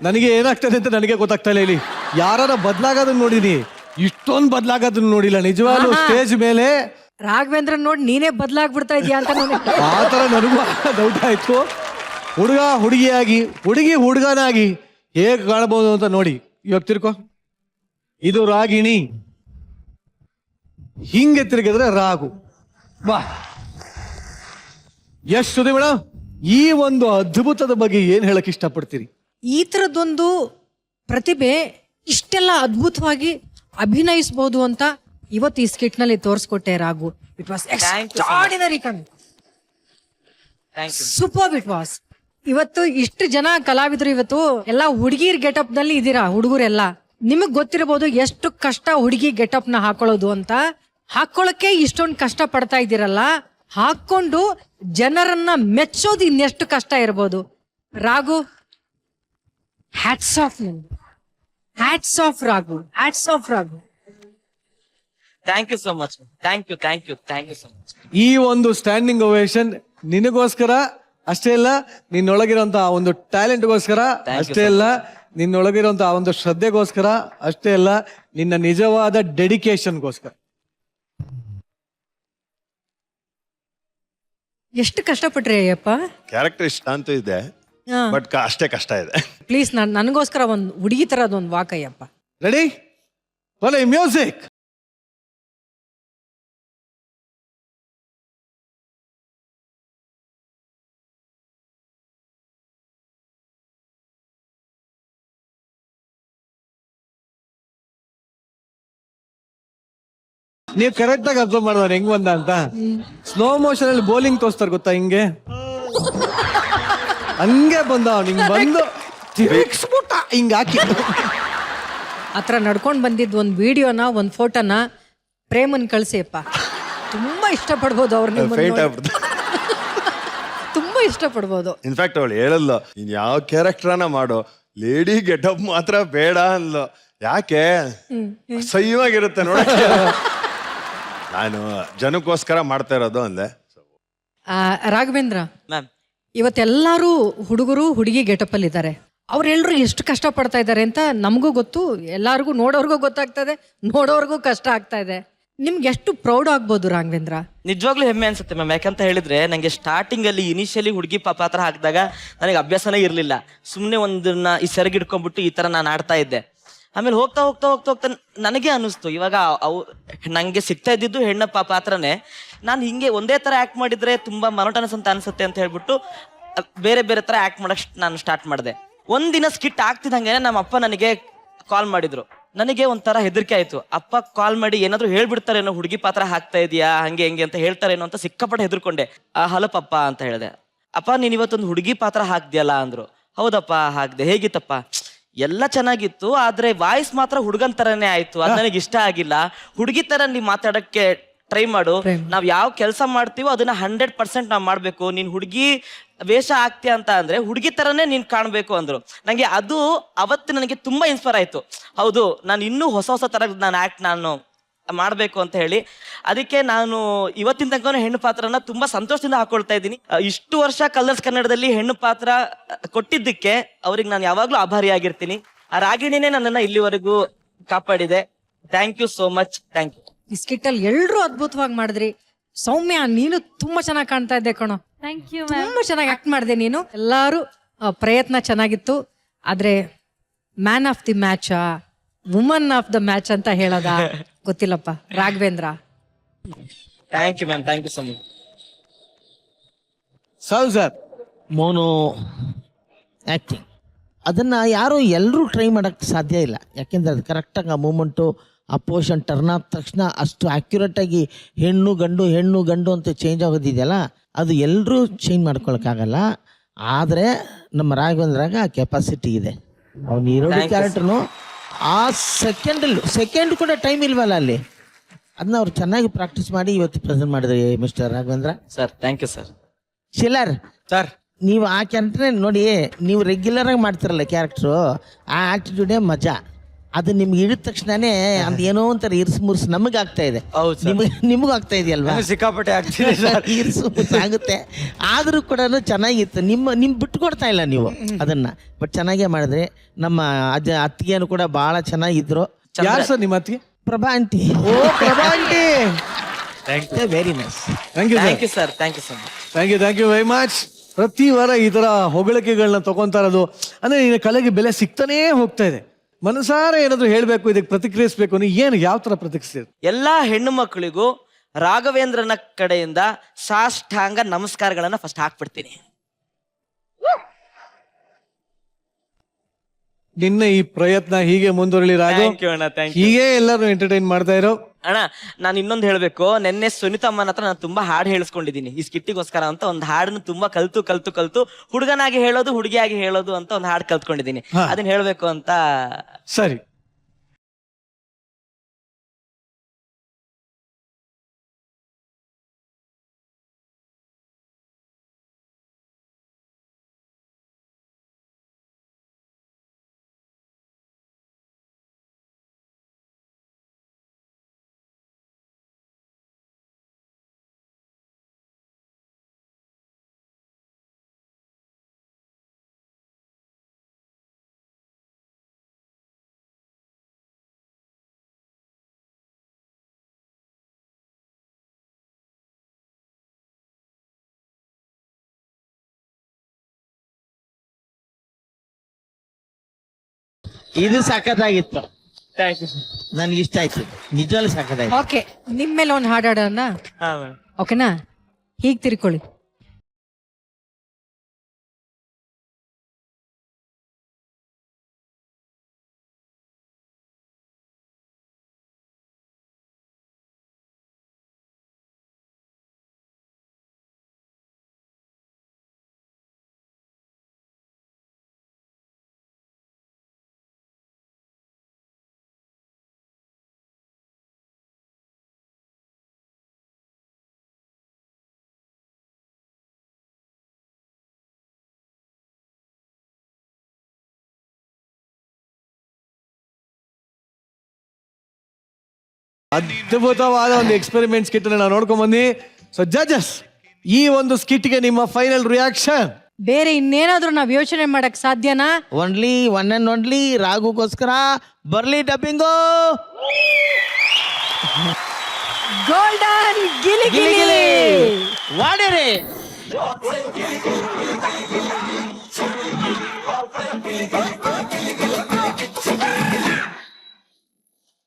ನನಗೆ ಏನಾಗ್ತದೆ ಅಂತ ನನಗೆ ಗೊತ್ತಾಗ್ತಾ ಇಲ್ಲ. ಇಲ್ಲಿ ಯಾರ ಬದ್ಲಾಗೋದನ್ನ ನೋಡಿದೀನಿ, ಇಷ್ಟೊಂದು ಬದ್ಲಾಗೋದನ್ನ ನೋಡಿಲ್ಲ ನಿಜವಾಗ್ಲೂ. ಸ್ಟೇಜ್ ಮೇಲೆ ರಾಘವೇಂದ್ರ ನೋಡಿ ನೀನೇ ಬದಲಾಗ್ಬಿಡ್ತಾ ಇದೀಯ ಅಂತ ನನಗೆ ಆ ಥರ ನನಗೂ ಡೌಟ್ ಆಯ್ತು. ಹುಡುಗ ಹುಡುಗಿಯಾಗಿ, ಹುಡುಗಿ ಹುಡುಗನಾಗಿ ಹೇಗೆ ಕಾಣಬಹುದು ಅಂತ ನೋಡಿ. ಇವಾಗ ತಿರ್ಕೋ, ಇದು ರಾಗಿಣಿ, ಹಿಂಗೆ ತಿರುಗಿದ್ರೆ ರಾಗು. ಬಾ, ಎಷ್ಟು ಮೇಡಮ್, ಈ ಒಂದು ಅದ್ಭುತದ ಬಗ್ಗೆ ಏನ್ ಹೇಳಕ್ ಇಷ್ಟಪಡ್ತೀರಿ? ಈ ತರದೊಂದು ಪ್ರತಿಭೆ ಇಷ್ಟೆಲ್ಲ ಅದ್ಭುತವಾಗಿ ಅಭಿನಯಿಸಬಹುದು ಅಂತ ಇವತ್ತು ಈ ಸ್ಕಿಟ್ ನಲ್ಲಿ ತೋರಿಸ್ಕೊಟ್ಟೆ Raghu. It was extraordinary come, super it was. ಇವತ್ತು ಇಷ್ಟು ಜನ ಕಲಾವಿದರು ಇವತ್ತು ಎಲ್ಲ ಹುಡುಗಿರ್ ಗೆಟಪ್ ನಲ್ಲಿ ಇದೀರಾ ಹುಡುಗರೆಲ್ಲ. ನಿಮಗ್ ಗೊತ್ತಿರಬಹುದು ಎಷ್ಟು ಕಷ್ಟ ಹುಡುಗಿ ಗೆಟಪ್ ನ ಹಾಕೊಳ್ಳೋದು ಅಂತ. ಹಾಕೊಳ್ಳಕ್ಕೆ ಇಷ್ಟೊಂದು ಕಷ್ಟ ಪಡ್ತಾ ಇದ್ದೀರಲ್ಲ, ಹಾಕೊಂಡು ಜನರನ್ನ ಮೆಚ್ಚೋದು ಇನ್ನೆಷ್ಟು ಕಷ್ಟ ಇರ್ಬೋದು. ರಾಘು, ಹ್ಯಾಟ್ಸ್ ಆಫ್ ನಿಮ್ಗೆ, hats off Raghu, hats off Raghu. Thank you so much. Thank you so much. ಈ ಒಂದು ಸ್ಟ್ಯಾಂಡಿಂಗ್ ಓವೇಶನ್ ನಿನಗೋಸ್ಕರ ಅಷ್ಟೇ ಅಲ್ಲ, ನಿನ್ನೊಳಗಿರೋಂತ ಒಂದು ಟ್ಯಾಲೆಂಟ್ಗೋಸ್ಕರ ಅಷ್ಟೇ ಅಲ್ಲ, ನಿನ್ನೊಳಗಿರೋಂತ ಒಂದು ಶ್ರದ್ಧೆಗೋಸ್ಕರ ಅಷ್ಟೇ ಅಲ್ಲ, ನಿನ್ನ ನಿಜವಾದ ಡೆಡಿಕೇಶನ್ಗೋಸ್ಕರ. ಎಷ್ಟು ಕಷ್ಟಪಟ್ರಿ ಅಯ್ಯಪ್ಪ. ಕ್ಯಾರೆಕ್ಟರ್ ಇಷ್ಟ ಅಂತೂ ಇದೆ, ಬಟ್ ಅಷ್ಟೇ ಕಷ್ಟ ಇದೆ. ಪ್ಲೀಸ್ ನನಗೋಸ್ಕರ ಒಂದು ಹುಡುಗಿ ತರದ್ ಒಂದು ವಾಕಯ್ಯಪ್ಪ. ರೆಡಿ, ಒಳ್ಳೆ ಮ್ಯೂಸಿಕ್. ನೀವು ಕರೆಕ್ಟ್ ಆಗಿ ಅಬ್ಸರ್ವ್ ಮಾಡಿದವ್ರು ಹೆಂಗ್ ಬಂದ ಅಂತ. ಸ್ಲೋ ಮೋಷನ್ ಅಲ್ಲಿ ಬೌಲಿಂಗ್ ತೋರಿಸ್ತಾರೆ ಗೊತ್ತಾ, ಹಿಂಗೆ ಹಂಗೆ ಬಂದ. ಹಿಂಗ್ ಬಂದು ತಿರುಗಿಸ್ಬಿಟ್ಟ, ಹಿಂಗ್ ಹಾಕಿ ಹತ್ರ ನಡ್ಕೊಂಡು ಬಂದಿದ್ದು ಒಂದು ವಿಡಿಯೋನ ಒಂದು ಫೋಟೋನ ಪ್ರೇಮನ್ ಕಳಿಸಿಯಪ್ಪ. ತುಂಬಾ ಇಷ್ಟಪಡ್ಬೋದು ಅವ್ರು ಫೇಂಟ್ ನಿಮ್ಮನ್ನ. ಆಗ್ಬಿಡ್ತು. ತುಂಬಾ ಇಷ್ಟಪಡ್ಬೋದು. ಇನ್ಫ್ಯಾಕ್ಟ್ ಅವಳು ಹೇಳಲ್ಲ ನೀನ್ ಯಾವ ಕ್ಯಾರೆಕ್ಟರ್ನ ಮಾಡು, ಲೇಡಿ ಗೆಟಪ್ ಮಾತ್ರ ಬೇಡ ಅನ್ಲು. ಯಾಕೆ ಅಸಹ್ಯವಾಗಿರುತ್ತೆ ನೋಡ. ನಾನು ಜನಕ್ಕೋಸ್ಕರ ಮಾಡ್ತಾ ಇರೋದು ಅಂದೆ. ರಾಘವೇಂದ್ರ, ಮ್ಯಾಮ್ ಇವತ್ತೆಲ್ಲರೂ ಹುಡುಗರು ಹುಡುಗಿ ಗೆಟಪಲ್ಲಿ ಇದ್ದಾರೆ. ಅವ್ರೆಲ್ಲರೂ ಎಷ್ಟು ಕಷ್ಟ ಪಡ್ತಾ ಇದ್ದಾರೆ ಅಂತ ನಮಗೂ ಗೊತ್ತು, ಎಲ್ಲಾರ್ಗೂ ನೋಡೋರ್ಗೂ ಗೊತ್ತಾಗ್ತದೆ, ನೋಡೋರ್ಗೂ ಕಷ್ಟ ಆಗ್ತಾ ಇದೆ. ನಿಮ್ಗೆ ಎಷ್ಟು ಪ್ರೌಡ್ ಆಗ್ಬೋದು ರಾಘವೇಂದ್ರ? ನಿಜವಾಗ್ಲೂ ಹೆಮ್ಮೆ ಅನ್ಸುತ್ತೆ ಮ್ಯಾಮ್. ಯಾಕಂತ ಹೇಳಿದ್ರೆ ನನಗೆ ಸ್ಟಾರ್ಟಿಂಗ್ ಅಲ್ಲಿ ಇನಿಷಿಯಲಿ ಹುಡುಗಿ ಪಾತ್ರ ಹಾಕಿದಾಗ ನನಗೆ ಅಭ್ಯಾಸನೇ ಇರಲಿಲ್ಲ. ಸುಮ್ಮನೆ ಒಂದನ್ನ ಈ ಸೆರಗಿಡ್ಕೊಂಡ್ಬಿಟ್ಟು ಈ ತರ ನಾನು ಆಡ್ತಾ ಇದ್ದೆ. ಆಮೇಲೆ ಹೋಗ್ತಾ ಹೋಗ್ತಾ ಹೋಗ್ತಾ ಹೋಗ್ತಾ ನನಗೆ ಅನ್ನಿಸ್ತು ಇವಾಗ ಅವು ನಂಗೆ ಸಿಗ್ತಾ ಇದ್ದಿದ್ದು ಹೆಣ್ಣ ಪಾತ್ರನೇ. ನಾನು ಹಿಂಗೆ ಒಂದೇ ತರ ಆಕ್ಟ್ ಮಾಡಿದ್ರೆ ತುಂಬಾ ಮನೋಟನಸ್ ಅಂತ ಅನ್ಸುತ್ತೆ ಅಂತ ಹೇಳ್ಬಿಟ್ಟು ಬೇರೆ ಬೇರೆ ತರ ಆಕ್ಟ್ ಮಾಡಕ್ ನಾನು ಸ್ಟಾರ್ಟ್ ಮಾಡಿದೆ. ಒಂದಿನ ಸ್ಕಿಟ್ ಆಗ್ತಿದ್ದಂಗೆ ನಮ್ಮ ಅಪ್ಪ ನನಗೆ ಕಾಲ್ ಮಾಡಿದ್ರು. ನನಗೆ ಒಂಥರ ಹೆದರಿಕೆ ಆಯ್ತು. ಅಪ್ಪ ಕಾಲ್ ಮಾಡಿ ಏನಾದ್ರು ಹೇಳ್ಬಿಡ್ತಾರೇನೋ, ಹುಡುಗಿ ಪಾತ್ರ ಹಾಕ್ತಾ ಇದೀಯಾ ಹಂಗೆ ಹೆಂಗೆ ಅಂತ ಹೇಳ್ತಾರೇನೋ ಅಂತ ಸಿಕ್ಕಾಪಟ್ಟೆ ಹೆದರ್ಕೊಂಡೆ. ಹಲೋ ಪಪ್ಪ ಅಂತ ಹೇಳಿದೆ. ಅಪ್ಪ ನೀನ್ ಇವತ್ತೊಂದು ಹುಡುಗಿ ಪಾತ್ರ ಹಾಕ್ದಿಯಲ್ಲ ಅಂದ್ರು. ಹೌದಪ್ಪ ಹಾಕ್ದೆ. ಹೇಗಿತ್ತಪ್ಪ? ಎಲ್ಲ ಚೆನ್ನಾಗಿತ್ತು, ಆದ್ರೆ ವಾಯ್ಸ್ ಮಾತ್ರ ಹುಡುಗನ್ ತರನೇ ಆಯ್ತು, ಅದ್ ನನಗೆ ಇಷ್ಟ ಆಗಿಲ್ಲ. ಹುಡುಗಿ ತರ ನೀವ್ ಮಾತಾಡಕ್ಕೆ ಟ್ರೈ ಮಾಡು. ನಾವ್ ಯಾವ ಕೆಲಸ ಮಾಡ್ತೀವೋ ಅದನ್ನ 100% ನಾವ್ ಮಾಡ್ಬೇಕು. ನೀನ್ ಹುಡುಗಿ ವೇಷ ಆಗ್ತೀಯ ಅಂತ ಅಂದ್ರೆ ಹುಡುಗಿ ತರನೇ ನೀನ್ ಕಾಣ್ಬೇಕು ಅಂದ್ರು. ನಂಗೆ ಅದು ಅವತ್ತು ನನಗೆ ತುಂಬಾ ಇನ್ಸ್ಪೈರ್ ಆಯ್ತು. ಹೌದು, ನಾನು ಇನ್ನೂ ಹೊಸ ಹೊಸ ತರ ನಾನು ಮಾಡ್ಬೇಕು ಅಂತ ಹೇಳಿ ಅದಕ್ಕೆ ನಾನು ಇವತ್ತಿನ ತನಕ ಹೆಣ್ಣು ಪಾತ್ರನ ತುಂಬಾ ಸಂತೋಷದಿಂದ ಹಾಕೊಳ್ತಾ ಇದ್ದೀನಿ. ಇಷ್ಟು ವರ್ಷ ಕಲರ್ಸ್ ಕನ್ನಡದಲ್ಲಿ ಹೆಣ್ಣು ಪಾತ್ರ ಕೊಟ್ಟಿದ್ದಕ್ಕೆ ಅವ್ರಿಗೆ ನಾನು ಯಾವಾಗ್ಲೂ ಆಭಾರಿಯಾಗಿರ್ತೀನಿ. ಆ ರಾಗಿಣಿನೇ ನನ್ನನ್ನ ಇಲ್ಲಿವರೆಗೂ ಕಾಪಾಡಿದೆ. Thank you so much. Thank you. ಈ ಸ್ಕಿಟ್ ಅಲ್ಲಿ ಎಲ್ರೂ ಅದ್ಭುತವಾಗಿ ಮಾಡಿದ್ರಿ. ಸೌಮ್ಯ, ನೀನು ತುಂಬಾ ಚೆನ್ನಾಗಿ ಕಾಣ್ತಾ ಇದ್ದೆ ಕಣೋ. Thank you. ತುಂಬಾ ಚೆನ್ನಾಗಿ ಆಕ್ಟ್ ಮಾಡಿದೆ ನೀನು. ಎಲ್ಲಾರು ಪ್ರಯತ್ನ ಚೆನ್ನಾಗಿತ್ತು. ಆದ್ರೆ man of the match, woman of the match ಅಂತ ಹೇಳೋದ ಗೊತ್ತಿಲ್ಲಪ್ಪ Raghavendra. Thank you ma'am. Thank you so much. Sir mono acting ಅದನ್ನು ಯಾರು ಎಲ್ಲರೂ ಟ್ರೈ ಮಾಡೋಕ್ಕೆ ಸಾಧ್ಯ ಇಲ್ಲ. ಯಾಕೆಂದರೆ ಅದು ಕರೆಕ್ಟಾಗಿ ಆ ಮೂಮೆಂಟು, ಆ ಪೋರ್ಷನ್ ಟರ್ನ್ ಆದ ತಕ್ಷಣ ಅಷ್ಟು ಆ್ಯಕ್ಯುರೇಟಾಗಿ ಹೆಣ್ಣು ಗಂಡು ಅಂತ ಚೇಂಜ್ ಆಗೋದಿದೆಯಲ್ಲ, ಅದು ಎಲ್ಲರೂ ಚೇಂಜ್ ಮಾಡ್ಕೊಳಕ್ಕಾಗಲ್ಲ. ಆದರೆ ನಮ್ಮ ರಾಘವೇಂದ್ರಾಗ ಆ ಕೆಪಾಸಿಟಿ ಇದೆ. ಅವ್ನು ಎರಡು ಕ್ಯಾರೆಕ್ಟರ್ನು ಆ ಸೆಕೆಂಡ್ ಕೂಡ ಟೈಮ್ ಇಲ್ವಲ್ಲ ಅಲ್ಲಿ, ಅದನ್ನ ಅವ್ರು ಚೆನ್ನಾಗಿ ಪ್ರಾಕ್ಟೀಸ್ ಮಾಡಿ ಇವತ್ತು ಪ್ರೆಸೆಂಟ್ ಮಾಡಿದ್ರಿ mister Raghavendra sir. Thank you sir. ಶಿಲ್ಲರ್ ಸರ್, ನೀವು ಆ ಕ್ಯಾರೆಕ್ಟ್ರೇ ನೋಡಿ, ನೀವು ರೆಗ್ಯುಲರಾಗಿ ಮಾಡ್ತಿರಲ್ಲ ಕ್ಯಾರೆಕ್ಟ್ರು, ಆ ಆ್ಯಟಿಟ್ಯೂಡೇ ಮಜಾ. ಅದು ನಿಮ್ಗೆ ಇಳಿದ ತಕ್ಷಣನೇ ಅದು ಏನೋ ಒಂಥರ ಮುರ್ಸು ನಮಗೆ ಆಗ್ತಾ ಇದೆ. ನಿಮಗೂ ಆಗ್ತಾ ಇದೆಯಲ್ವಾ? ಸಿಕ್ಕಾಪಟ್ಟೆ ಆಗ್ತಿದೆ ಸರ್. ಮುರ್ಸು ಆಗುತ್ತೆ. ಆದರೂ ಕೂಡ ಚೆನ್ನಾಗಿತ್ತು. ನಿಮ್ಮ ಬಿಟ್ಕೊಡ್ತಾ ಇಲ್ಲ ನೀವು ಅದನ್ನ. ಬಟ್ ಚೆನ್ನಾಗೇ ಮಾಡಿದ್ರಿ. ನಮ್ಮ ಅತ್ತಿಗೆನು ಕೂಡ ಬಹಳ ಚೆನ್ನಾಗಿದ್ರು. ಯಾರು ಸರ್ ನಿಮ್ಮ ಅತ್ತಿಗೆ? Prabha aunty. Oh, Prabha aunty. Very nice. Thank you thank you sir. Thank you so much. Thank you very much. ಪ್ರತಿ ವಾರ ಈ ತರ ಹೊಗಳಿಕೆಗಳನ್ನ ತಗೊಂತಾ ಇರೋದು ಅಂದ್ರೆ ನಿನ್ನ ಕಲೆಗೆ ಬೆಲೆ ಸಿಗ್ತಾನೇ ಹೋಗ್ತಾ ಇದೆ. ಮನಸಾರ ಏನಾದ್ರು ಹೇಳ್ಬೇಕು, ಇದಕ್ಕೆ ಪ್ರತಿಕ್ರಿಯಿಸ್ಬೇಕು, ನೀ ಏನು ಯಾವ ತರ ಪ್ರತಿಕ್ರಿಯಿಸ್ತೀರಿ? ಎಲ್ಲಾ ಹೆಣ್ಣು ಮಕ್ಕಳಿಗೂ ರಾಘವೇಂದ್ರನ ಕಡೆಯಿಂದ ಸಾಷ್ಟಾಂಗ ನಮಸ್ಕಾರಗಳನ್ನ ಫಸ್ಟ್ ಹಾಕ್ಬಿಡ್ತೀನಿ. ನಿನ್ನ ಈ ಪ್ರಯತ್ನ ಹೀಗೆ ಮುಂದುವರಲಿ ರಾಘು. Thank you ಅಣ್ಣ, thank you. ಹೀಗೆ ಎಲ್ಲರೂ ಎಂಟರ್ಟೈನ್ ಮಾಡ್ತಾ ಇರೋ. ಅಣ್ಣ, ನಾನು ಇನ್ನೊಂದು ಹೇಳ್ಬೇಕು. ನಿನ್ನೆ ಸುನಿತಮ್ಮನ ಹತ್ರ ನಾನು ತುಂಬಾ ಹಾಡು ಹೇಳಿಸ್ಕೊಂಡಿದ್ದೀನಿ ಈ ಸ್ಕಿಟ್ಟಿಗೋಸ್ಕರ ಅಂತ. ಒಂದು ಹಾಡನ್ನು ತುಂಬಾ ಕಲ್ತು ಹುಡುಗನಾಗಿ ಹೇಳೋದು, ಹುಡುಗಿಯಾಗಿ ಹೇಳೋದು ಅಂತ ಒಂದು ಹಾಡು ಕಲ್ತ್ಕೊಂಡಿದ್ದೀನಿ. ಅದನ್ನ ಹೇಳ್ಬೇಕು ಅಂತ. ಸರಿ. ಇದು ಸಖತ್ತಾಗಿತ್ತು. ನನ್ಗೆ ಇಷ್ಟ ಆಯ್ತು, ನಿಜವಾಗ್ಲೂ ಸಖತ್ತಾಯ್ತು. ಓಕೆ, ನಿಮ್ಮ ಮೇಲೆ ಒಂದು ಹಾಡಾಡೋಣ. ಓಕೆನಾ? ಹೀಗೆ ತಿರ್ಕೊಳ್ಳಿ. ಅದ್ಭುತವಾದ ಒಂದು ಎಕ್ಸ್ಪೆರಿಮೆಂಟ್ ಸ್ಕಿಟ್ ನಾವು ನೋಡ್ಕೊಂಡ್ ಬಂದಿ. ಸೊ ಜಡ್ಜಸ್, ಈ ಒಂದು ಸ್ಕಿಟ್ಗೆ ನಿಮ್ಮ ಫೈನಲ್ ರಿಯಾಕ್ಷನ್? ಬೇರೆ ಇನ್ನೇನಾದ್ರೂ ನಾವ್ ಯೋಚನೆ ಮಾಡಕ್ ಸಾಧ್ಯನಾ? ಓನ್ಲಿ ಒನ್ ಅಂಡ್ ಓನ್ಲಿ ರಾಘುಗೋಸ್ಕರ ಬರ್ಲಿ ಡಬ್ಬಿಂಗು. ಗೋಲ್ಡನ್ ಗಿಲಿ ಗಿಲಿ ವಾಡಿರಿ.